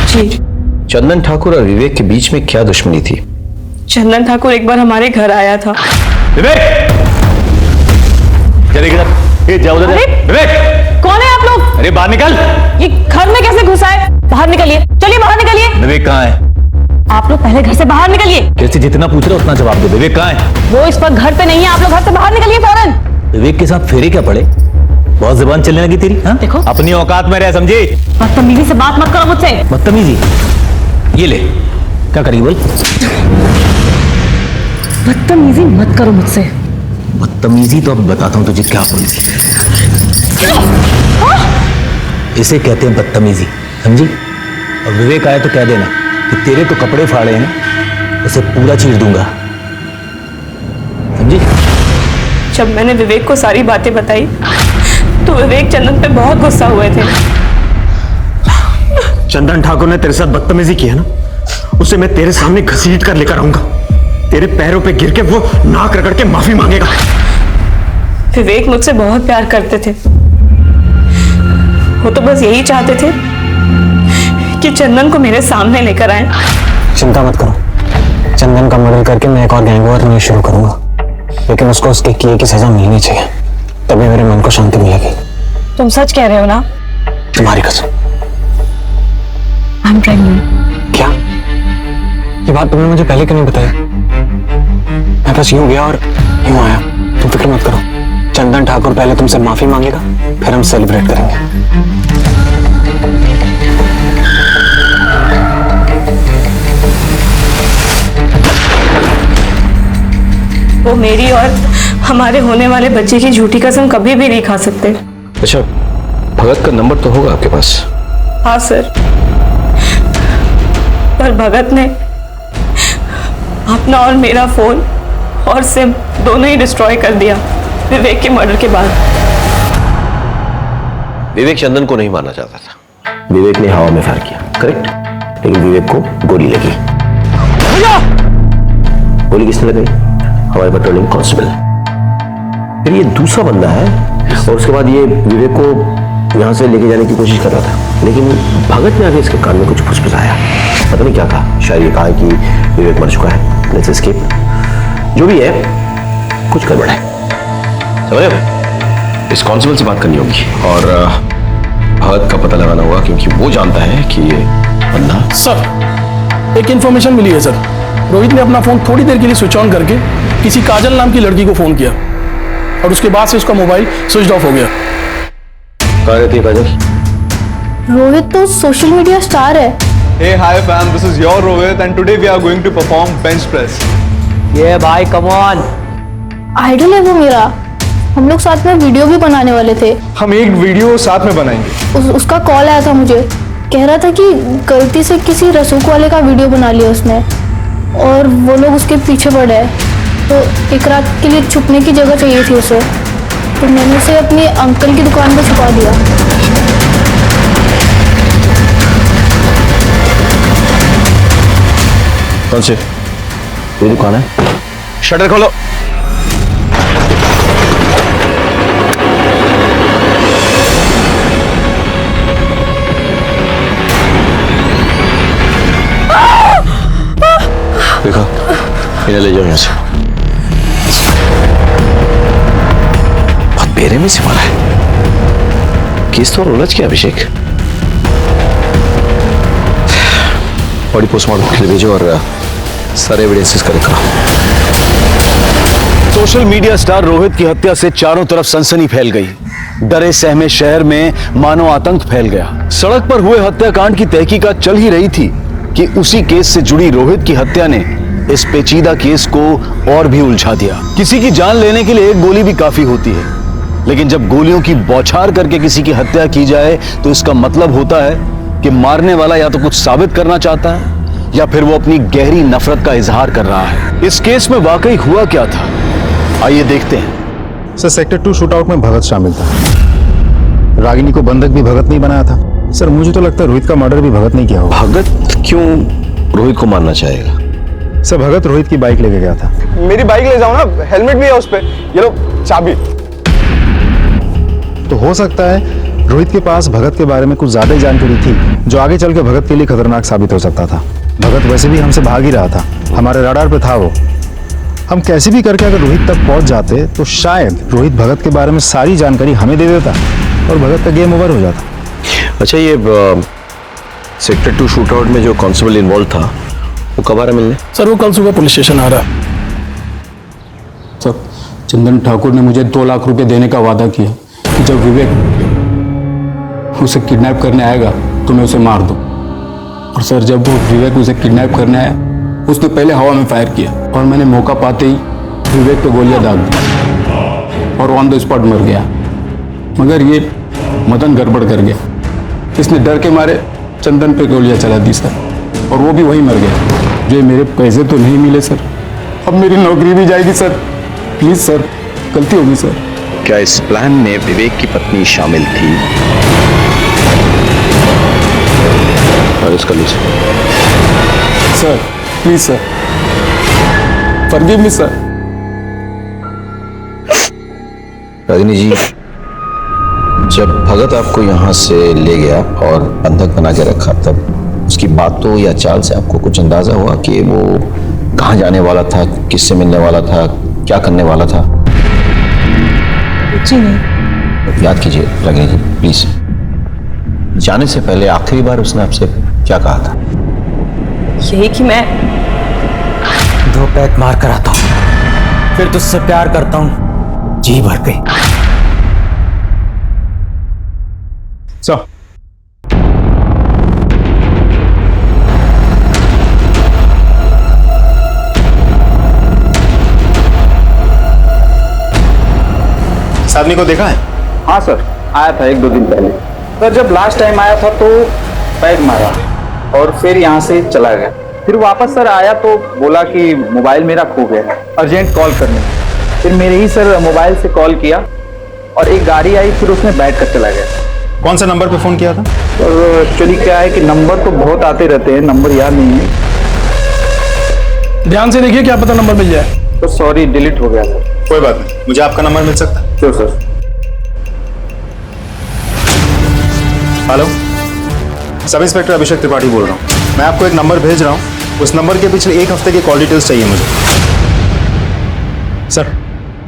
जी। चंदन ठाकुर और विवेक के बीच में क्या दुश्मनी थी? चंदन ठाकुर एक बार हमारे घर आया था। विवेक! चले किधर? ये जाओ उधर। विवेक! कौन है आप लोग? अरे बाहर निकल! ये घर में कैसे घुसा है? बाहर निकलिए, चलिए बाहर निकलिए। विवेक कहाँ है? आप लोग पहले घर से बाहर निकलिए। जैसे जितना पूछ रहे उतना जवाब दो। विवेक कहाँ है? वो इस वक्त घर पे नहीं है, आप लोग घर से बाहर निकलिए फौरन। विवेक के साथ फेरे क्या पड़े? बहुत जुबान चलने लगी तेरी। हाँ? देखो अपनी औकात में रह, समझी? बदतमीजी से बात मत करो मुझसे। बदतमीजी? ये ले, क्या करेगी बोल? बदतमीजी मत करो मुझसे। बदतमीजी तो अब बताता हूँ तुझे क्या बोलती। इसे कहते हैं बदतमीजी, समझी? और विवेक आया तो कह देना कि तेरे तो कपड़े फाड़े हैं, उसे पूरा चीर दूंगा, समझी? जब मैंने विवेक को सारी बातें बताई तो विवेक चंदन पे बहुत गुस्सा हुए थे। चंदन ठाकुर ने तेरे साथ बदतमीजी की है ना, उसे मैं तेरे सामने घसीट कर लेकर आऊंगा। तेरे पैरों पे गिर के वो नाक रगड़ के माफी मांगेगा। विवेक मुझसे बहुत प्यार करते थे। वो तो बस यही चाहते थे कि चंदन को मेरे सामने लेकर आए। चिंता मत करो, चंदन का मर्डर करके मैं एक और गैंगवार नहीं शुरू करूंगा, लेकिन उसको उसके किए की सजा मिलनी चाहिए, तभी मेरे मन को शांति मिलेगी। तुम सच कह रहे हो ना? तुम्हारी कसम। I am pregnant. क्या? ये बात तुमने मुझे पहले क्यों नहीं बताई? मैं बस यूं गया और यूं आया। तुम फिक्र मत करो, चंदन ठाकुर पहले तुमसे माफी मांगेगा, फिर हम सेलिब्रेट करेंगे। वो मेरी और हमारे होने वाले बच्चे की झूठी कसम कभी भी नहीं खा सकते। अच्छा, भगत का नंबर तो होगा आपके पास? हाँ सर, पर भगत ने अपना और मेरा फोन और सिम दोनों ही डिस्ट्रॉय कर दिया विवेक के मर्डर के बाद। विवेक चंदन को नहीं मारना चाहता था। विवेक ने हवा में फायर किया, करेक्ट? लेकिन विवेक को गोली लगी। गोली किसने लगाई? हमारे पेट्रोलिंग कांस्टेबल। फिर ये दूसरा बंदा है और उसके बाद ये विवेक को यहां से लेके जाने की कोशिश कर रहा था, लेकिन भगत ने आगे इसके कान में कुछ फुसफुसाया। पता नहीं क्या कहा, शायद ये कहा कि विवेक मर चुका है, लेट्स एस्केप। जो भी है, कुछ गड़बड़ है, समझ रहे हो? इस कांस्टेबल से बात करनी होगी और भगत का पता लगाना होगा, क्योंकि वो जानता है कि ये बंदा। सर, एक इंफॉर्मेशन मिली है सर। रोहित ने अपना फोन थोड़ी देर के लिए स्विच ऑन करके किसी काजल नाम की लड़की को फोन किया और उसके बाद से उसका मोबाइल स्विच ऑफ हो गया। कहाँ रहती है काजल? रोहित तो सोशल मीडिया स्टार है। Hey, hi fam, this is your Rohit and today we are going to perform bench press. ये भाई कम ऑन। आइडल है वो मेरा। हम लोग साथ में वीडियो भी बनाने वाले थे। हम एक वीडियो साथ में बनाएंगे। उसका कॉल आया था मुझे, कह रहा था कि गलती से किसी रसूख वाले का वीडियो बना लिया उसने और वो लोग उसके पीछे पड़े हैं, तो एक रात के लिए छुपने की जगह चाहिए थी उसे, तो मैंने उसे अपने अंकल की दुकान पर छुपा दिया। कौन से? ये दुकान है? शटर खोलो। देखो, इन्हें ले जाओ यहाँ से। बहुत बेरहमी से मारा है। केस तो उलझ गया अभिषेक। बॉडी पोस्टमार्टम के लिए भेजो और सारे एविडेंसेस कलेक्ट करो। सोशल मीडिया स्टार रोहित की हत्या से चारों तरफ सनसनी फैल गई। डरे सहमे शहर में मानो आतंक फैल गया। सड़क पर हुए हत्याकांड की तहकीकात चल ही रही थी कि उसी केस से जुड़ी रोहित की हत्या ने इस पेचीदा केस को और भी उलझा दिया। किसी की जान लेने के लिए एक गोली भी काफी होती है, लेकिन जब गोलियों की बौछार करके किसी की हत्या की जाए तो इसका मतलब होता है कि मारने वाला या तो कुछ साबित करना चाहता है या फिर वो अपनी गहरी नफरत का इजहार कर रहा है। इस केस में वाकई हुआ क्या था, आइए देखते हैं। सर, सेक्टर 2 शूटआउट में भगत शामिल था। रागिनी को बंधक भी भगत नहीं बनाया था। सर, मुझे तो लगता है रोहित का मर्डर भी भगत नहीं किया होगा। भगत क्यों रोहित को मारना चाहेगा? सर, भगत रोहित की बाइक लेके गया था। मेरी बाइक ले जाओ ना, हेलमेट भी है उस पे, ये लो चाबी। तो हो सकता है रोहित के पास भगत के बारे में कुछ ज्यादा ही जानकारी थी, जो आगे चल के भगत के लिए खतरनाक साबित हो सकता था। भगत वैसे भी हमसे भाग ही रहा था, हमारे रडार पे था वो। हम कैसे भी करके अगर रोहित तक पहुंच जाते तो शायद रोहित भगत के बारे में सारी जानकारी हमें दे देता और भगत का गेम ओवर हो जाता। अच्छा, ये सेक्टर 2 शूटआउट में जो कांस्टेबल इन्वॉल्व था वो कब आ रहा मिलने? सर, वो कल सुबह पुलिस स्टेशन आ रहा है। सर, चंदन ठाकुर ने मुझे 2 लाख रुपए देने का वादा किया कि जब विवेक उसे किडनैप करने आएगा तो मैं उसे मार दूं। और सर, जब वो विवेक उसे किडनैप करने आया, उसने पहले हवा में फायर किया और मैंने मौका पाते ही विवेक पे गोलियां दाग दी और ऑन द स्पॉट मर गया। मगर ये मदन गड़बड़ कर गया, इसने डर के मारे चंदन पे गोलियां चला दी सर, और वो भी वहीं मर गया। जो मेरे पैसे तो नहीं मिले सर, अब मेरी नौकरी भी जाएगी सर। प्लीज सर, गलती होगी सर। क्या इस प्लान में विवेक की पत्नी शामिल थी? और इसका लीजिए sir, please sir, forgive me sir. Ragini ji, जब भगत आपको यहाँ से ले गया और बंधक बना के रखा, तब उसकी बातों या चाल से आपको कुछ अंदाजा हुआ कि वो कहाँ जाने वाला था, किससे मिलने वाला था, क्या करने वाला था? जी नहीं। याद कीजिए रागिनी जी, प्लीज। जाने से पहले आखिरी बार उसने आपसे क्या कहा था? यही कि मैं 2 पैक मार कर आता हूं, फिर तुझसे प्यार करता हूं जी भर के। इस आदमी को देखा है? हाँ सर, आया था 1-2 दिन पहले। सर, जब लास्ट टाइम आया था तो पैक मारा और फिर यहाँ से चला गया। फिर वापस सर आया तो बोला कि मोबाइल मेरा खो गया, अर्जेंट कॉल करने। फिर मेरे ही सर मोबाइल से कॉल किया और एक गाड़ी आई, फिर उसमें बैठ कर चला गया। कौन सा नंबर पे फोन किया था? और एक्चुअली क्या है कि नंबर तो बहुत आते रहते हैं, नंबर याद नहीं है। ध्यान से देखिए, क्या पता नंबर मिल जाए। तो सॉरी, डिलीट हो गया सर। कोई बात नहीं, मुझे आपका नंबर मिल सकता है? Sure sir. Hello, sub inspector Abhishek Tripathi बोल रहा हूँ। मैं आपको एक नंबर भेज रहा हूँ, उस नंबर के पिछले 1 हफ्ते की कॉल डिटेल्स चाहिए मुझे। सर,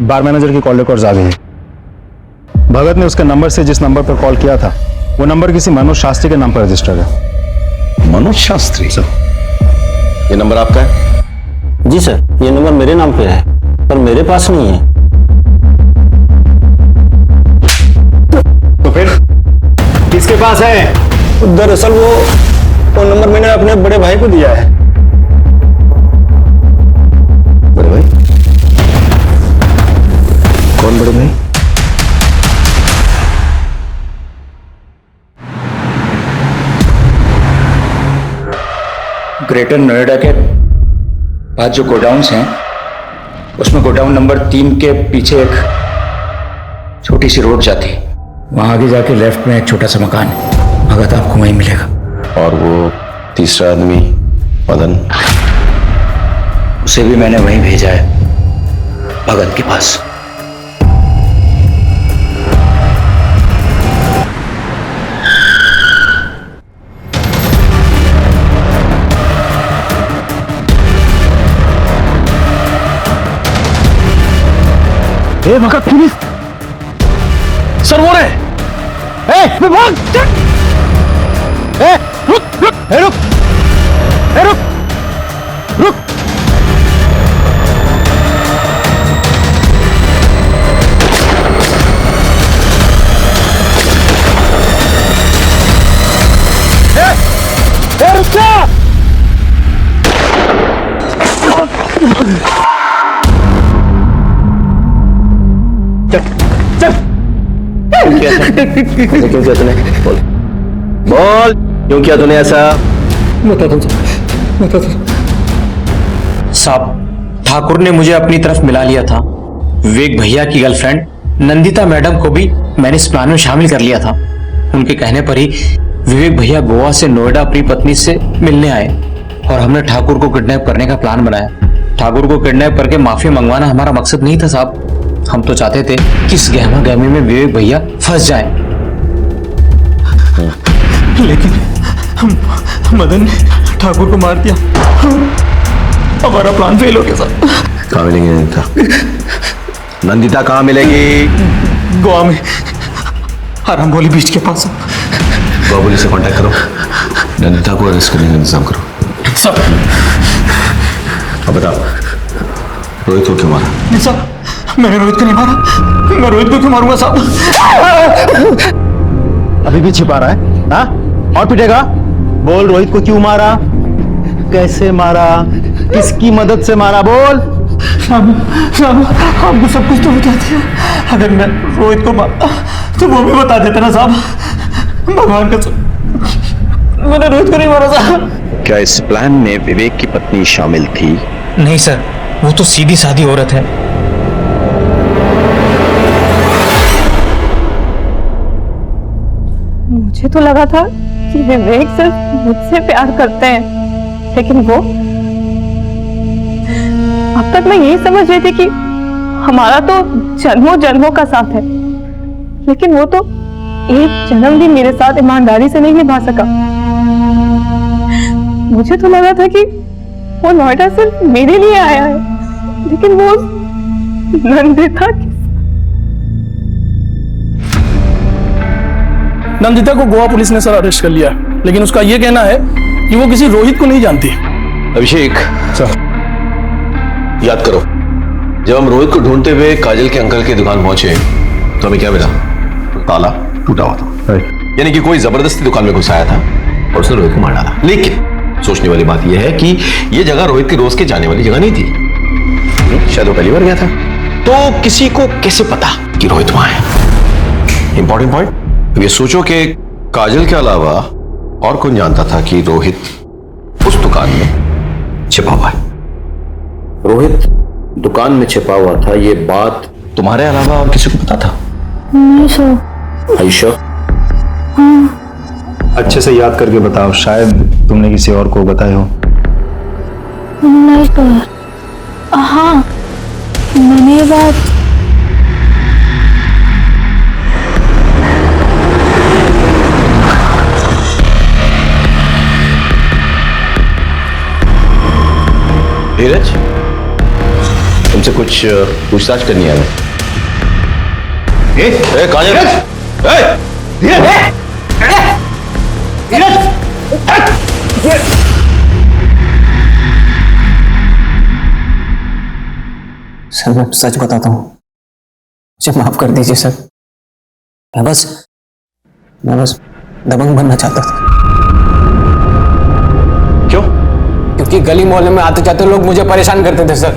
बार मैनेजर की कॉल रिकॉर्ड्स आ गई है। भगत ने उसके नंबर से जिस नंबर पर कॉल किया था, वो नंबर किसी मनोज शास्त्री के नाम पर रजिस्टर्ड है। मनोज शास्त्री? सर, ये नंबर आपका है? जी सर, ये नंबर मेरे नाम पे है, पर मेरे पास नहीं है। तो फिर किसके पास है? दरअसल वो नंबर मैंने अपने बड़े भाई को दिया है। बड़े भाई? कौन बड़े भाई? ग्रेटर नोएडा के पास जो गोडाउन्स हैं, उसमें गोडाउन नंबर 3 के पीछे एक छोटी सी रोड जाती है। वहां आगे जाके लेफ्ट में एक छोटा सा मकान है, भगत आपको वहीं मिलेगा। और वो तीसरा आदमी मदन? उसे भी मैंने वहीं भेजा है, भगत के पास। ए भगत, पुलिस! सर, वो रहे। विभाग! रुक रुक रुक रुक रुक। रुक जा! क्यों किया था? ऐसा क्यों किया तूने? बोल बोल, क्यों किया तूने ऐसा? साहब, ठाकुर ने मुझे अपनी तरफ मिला लिया था। विवेक भैया की गर्लफ्रेंड नंदिता मैडम को भी मैंने इस प्लान में शामिल कर लिया था। उनके कहने पर ही विवेक भैया गोवा से नोएडा अपनी पत्नी से मिलने आए और हमने ठाकुर को किडनैप करने का प्लान बनाया। ठाकुर को किडनैप करके माफी मंगवाना हमारा मकसद नहीं था साहब। हम तो चाहते थे कि इस गहमा गहमी में विवेक भैया फंस जाएं। लेकिन मदन ने ठाकुर को मार दिया। हमारा प्लान फेल हो गया साहब। कहाँ मिलेंगी नंदिता? नंदिता कहाँ मिलेगी? गोवा में आराम बोली बीच के पास। गोवा पुलिस से कांटेक्ट करो, नंदिता को अरेस्ट करने का इंतजाम करो। सब अब बताओ, रोहित को क्यों मारा? नहीं साहब, मैंने रोहित को नहीं मारा। मैं रोहित को क्यों मारूंगा साहब? अभी भी छिपा रहा है? हाँ, और पिटेगा? बोल, रोहित को क्यों मारा, कैसे मारा, किसकी मदद से मारा, बोल। साहब आपको सब कुछ तो बता दिया। अगर मैं रोहित को मारता तो वो भी बता देता ना साहब। भगवान का मैंने रोहित को नहीं मारा साहब। क्या इस प्लान में विवेक की पत्नी शामिल थी? नहीं सर, वो तो सीधी सादी औरत है। मुझे तो लगा था कि विवेक सिर्फ मुझसे प्यार करते हैं, लेकिन वो, अब तक मैं यही समझ रही थी कि हमारा तो जन्मों जन्मों का साथ है, लेकिन वो तो एक जन्म भी मेरे साथ ईमानदारी से नहीं निभा सका। मुझे तो लगा था कि वो नोएडा सिर्फ मेरे लिए आया है, लेकिन वो नंदिता की। नंदिता को गोवा पुलिस ने सर अरेस्ट कर लिया, लेकिन उसका यह कहना है कि वो किसी रोहित को नहीं जानती। अभिषेक सर, याद करो, जब हम रोहित को ढूंढते हुए काजल के अंकल की दुकान पहुंचे तो हमें क्या मिला? ताला टूटा हुआ था। यानी कि कोई जबरदस्ती दुकान में घुस आया था और उसने रोहित को मार डाला। लेकिन सोचने वाली बात यह है कि यह जगह रोहित के रोज के जाने वाली जगह नहीं थी। शायद वो पहली बार गया था। तो किसी को कैसे पता कि रोहित वहां है? Important point. अब ये सोचो कि काजल के अलावा और कौन जानता था कि रोहित उस दुकान में छिपा हुआ है? रोहित दुकान में छिपा हुआ था, ये बात तुम्हारे अलावा और किसी को पता था? नहीं सर। आयशा, अच्छे से याद करके बताओ, शायद तुमने किसी और को बताया हो। नहीं सर। हाँ, मैंने ये बात धीरज, तुमसे कुछ पूछताछ करनी है हमें। काजल, सर मैं सच बताता हूँ, मुझे माफ कर दीजिए सर। मैं बस दबंग बनना चाहता था। क्यों? क्योंकि गली मोहल्ले में आते जाते लोग मुझे परेशान करते थे सर,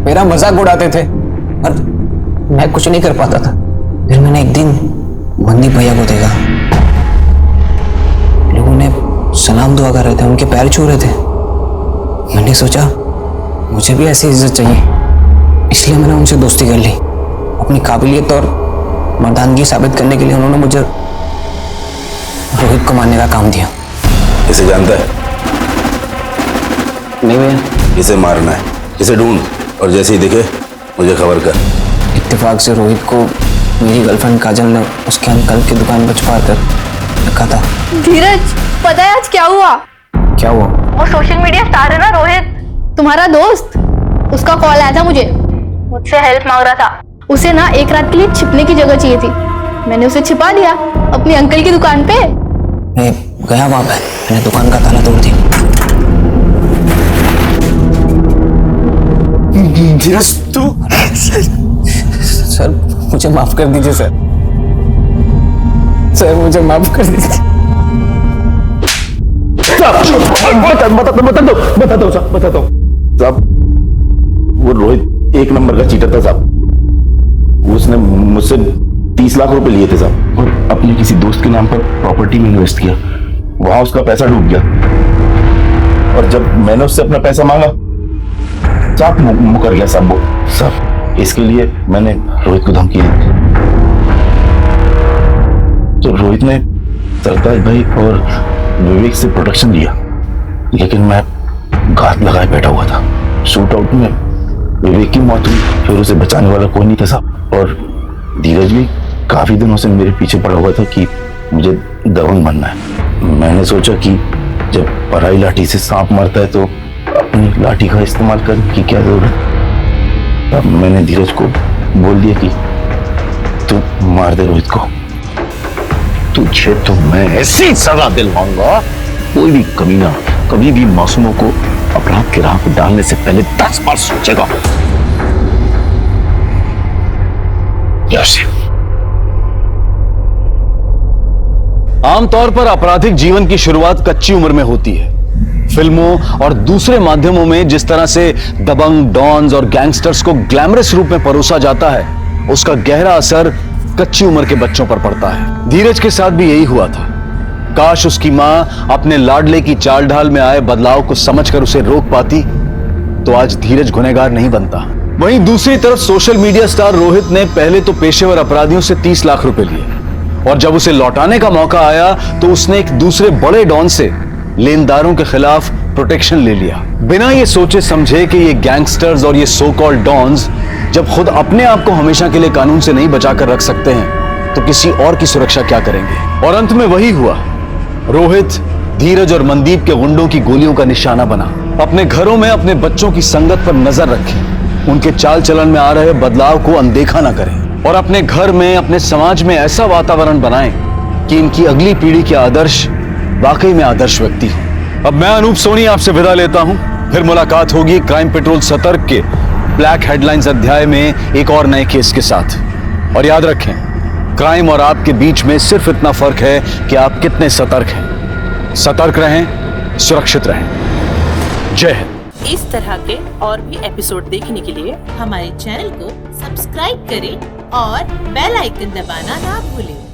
मेरा मजाक उड़ाते थे और मैं कुछ नहीं कर पाता था। फिर मैंने एक दिन मनदीप भैया को देखा, लोगों ने सलाम दुआ कर रहे थे, उनके पैर छू रहे थे। मैंने सोचा मुझे भी ऐसी इज्जत चाहिए, इसलिए मैंने उनसे दोस्ती कर ली। अपनी काबिलियत और मर्दानगी साबित करने के लिए उन्होंने मुझे रोहित को मारने का काम दिया। इसे जानता है? नहीं भैया। इसे मारना है, इसे ढूंढ और जैसे ही दिखे मुझे खबर कर। इत्तेफाक से रोहित को मेरी गर्लफ्रेंड काजल ने उसके अंकल की दुकान पर छुपा कर रखा था। धीरज, पता है आज क्या हुआ? क्या हुआ? वो सोशल मीडिया स्टार है ना रोहित, तुम्हारा दोस्त, उसका कॉल आया था मुझे, मुझसे हेल्प मांग रहा था। उसे ना एक रात के लिए छिपने की जगह चाहिए थी, मैंने उसे छिपा दिया अपने अंकल की दुकान पे। मैं गया वहां पे, मैंने दुकान का ताला तोड़ दिया। धीरज तू? सर मुझे माफ कर दीजिए सर, सर मुझे माफ कर दीजिए। बताता हूँ साहब, वो रोहित एक नंबर का चीटर था साहब। उसने मुझसे 30 लाख रुपए लिए थे साहब, और अपने किसी दोस्त के नाम पर प्रॉपर्टी में इन्वेस्ट किया। वहां उसका पैसा डूब गया, और जब मैंने उससे अपना पैसा मांगा साहब मुकर गया साहब वो। साहब इसके लिए मैंने रोहित को धमकी दी, तो रोहित ने सरताज भाई और विवेक से प्रोटेक्शन लिया, लेकिन मैं घात लगाए बैठा हुआ था। शूट आउट में विवेक की मौत हुई, फिर उसे बचाने वाला कोई नहीं था साहब। और धीरज भी काफी दिनों से मेरे पीछे पड़ा हुआ था कि मुझे दबंग बनना है। मैंने सोचा कि जब पराई लाठी से सांप मरता है तो अपनी लाठी का इस्तेमाल करने की क्या जरूरत। अब मैंने धीरज को बोल दिया कि तू मार दे रोहित को। तुझे तो मैं ऐसी सजा दिलवाऊंगा, कोई भी कमीना कभी भी मासूमों को अपराध की राह पर डालने से पहले 10 बार सोचेगा। आमतौर पर आपराधिक जीवन की शुरुआत कच्ची उम्र में होती है। फिल्मों और दूसरे माध्यमों में जिस तरह से दबंग, डॉन्स और गैंगस्टर्स को ग्लैमरस रूप में परोसा जाता है, उसका गहरा असर कच्ची उम्र के बच्चों पर पड़ता है। धीरज के साथ भी यही हुआ था। काश उसकी मां अपने लाडले की चाल ढाल में आए बदलाव को समझकर उसे रोक पाती, तो आज धीरज गुनहगार नहीं बनता। वहीं दूसरी तरफ सोशल मीडिया स्टार रोहित ने पहले तो पेशेवर अपराधियों से 30 लाख रुपए लिए, और जब उसे लौटाने का मौका आया तो उसने एक दूसरे बड़े डॉन से लेनदारों के खिलाफ प्रोटेक्शन ले लिया, बिना ये सोचे समझे कि ये गैंगस्टर्स और ये सो कॉल्ड डॉन्स जब खुद अपने आप को हमेशा के लिए कानून से नहीं बचा कर रख सकते हैं तो किसी और की सुरक्षा क्या करेंगे। और अंत में वही हुआ। रोहित, धीरज और मनदीप के गुंडों की गोलियों का निशाना बना। अपने घरों में अपने बच्चों की संगत पर नजर रखें, उनके चाल चलन में आ रहे बदलाव को अनदेखा ना करें, और अपने घर में, अपने समाज में ऐसा वातावरण बनाएं कि इनकी अगली पीढ़ी के आदर्श वाकई में आदर्श व्यक्ति हो। अब मैं अनूप सोनी आपसे विदा लेता हूं। फिर मुलाकात होगी क्राइम पेट्रोल सतर्क के ब्लैक हेडलाइंस अध्याय में एक और नए केस के साथ। और याद रखें, क्राइम और आपके बीच में सिर्फ इतना फर्क है कि आप कितने सतर्क हैं। सतर्क रहें, सुरक्षित रहें। जय हिंद। इस तरह के और भी एपिसोड देखने के लिए हमारे चैनल को सब्सक्राइब करें और बेल आइकन दबाना ना भूलें।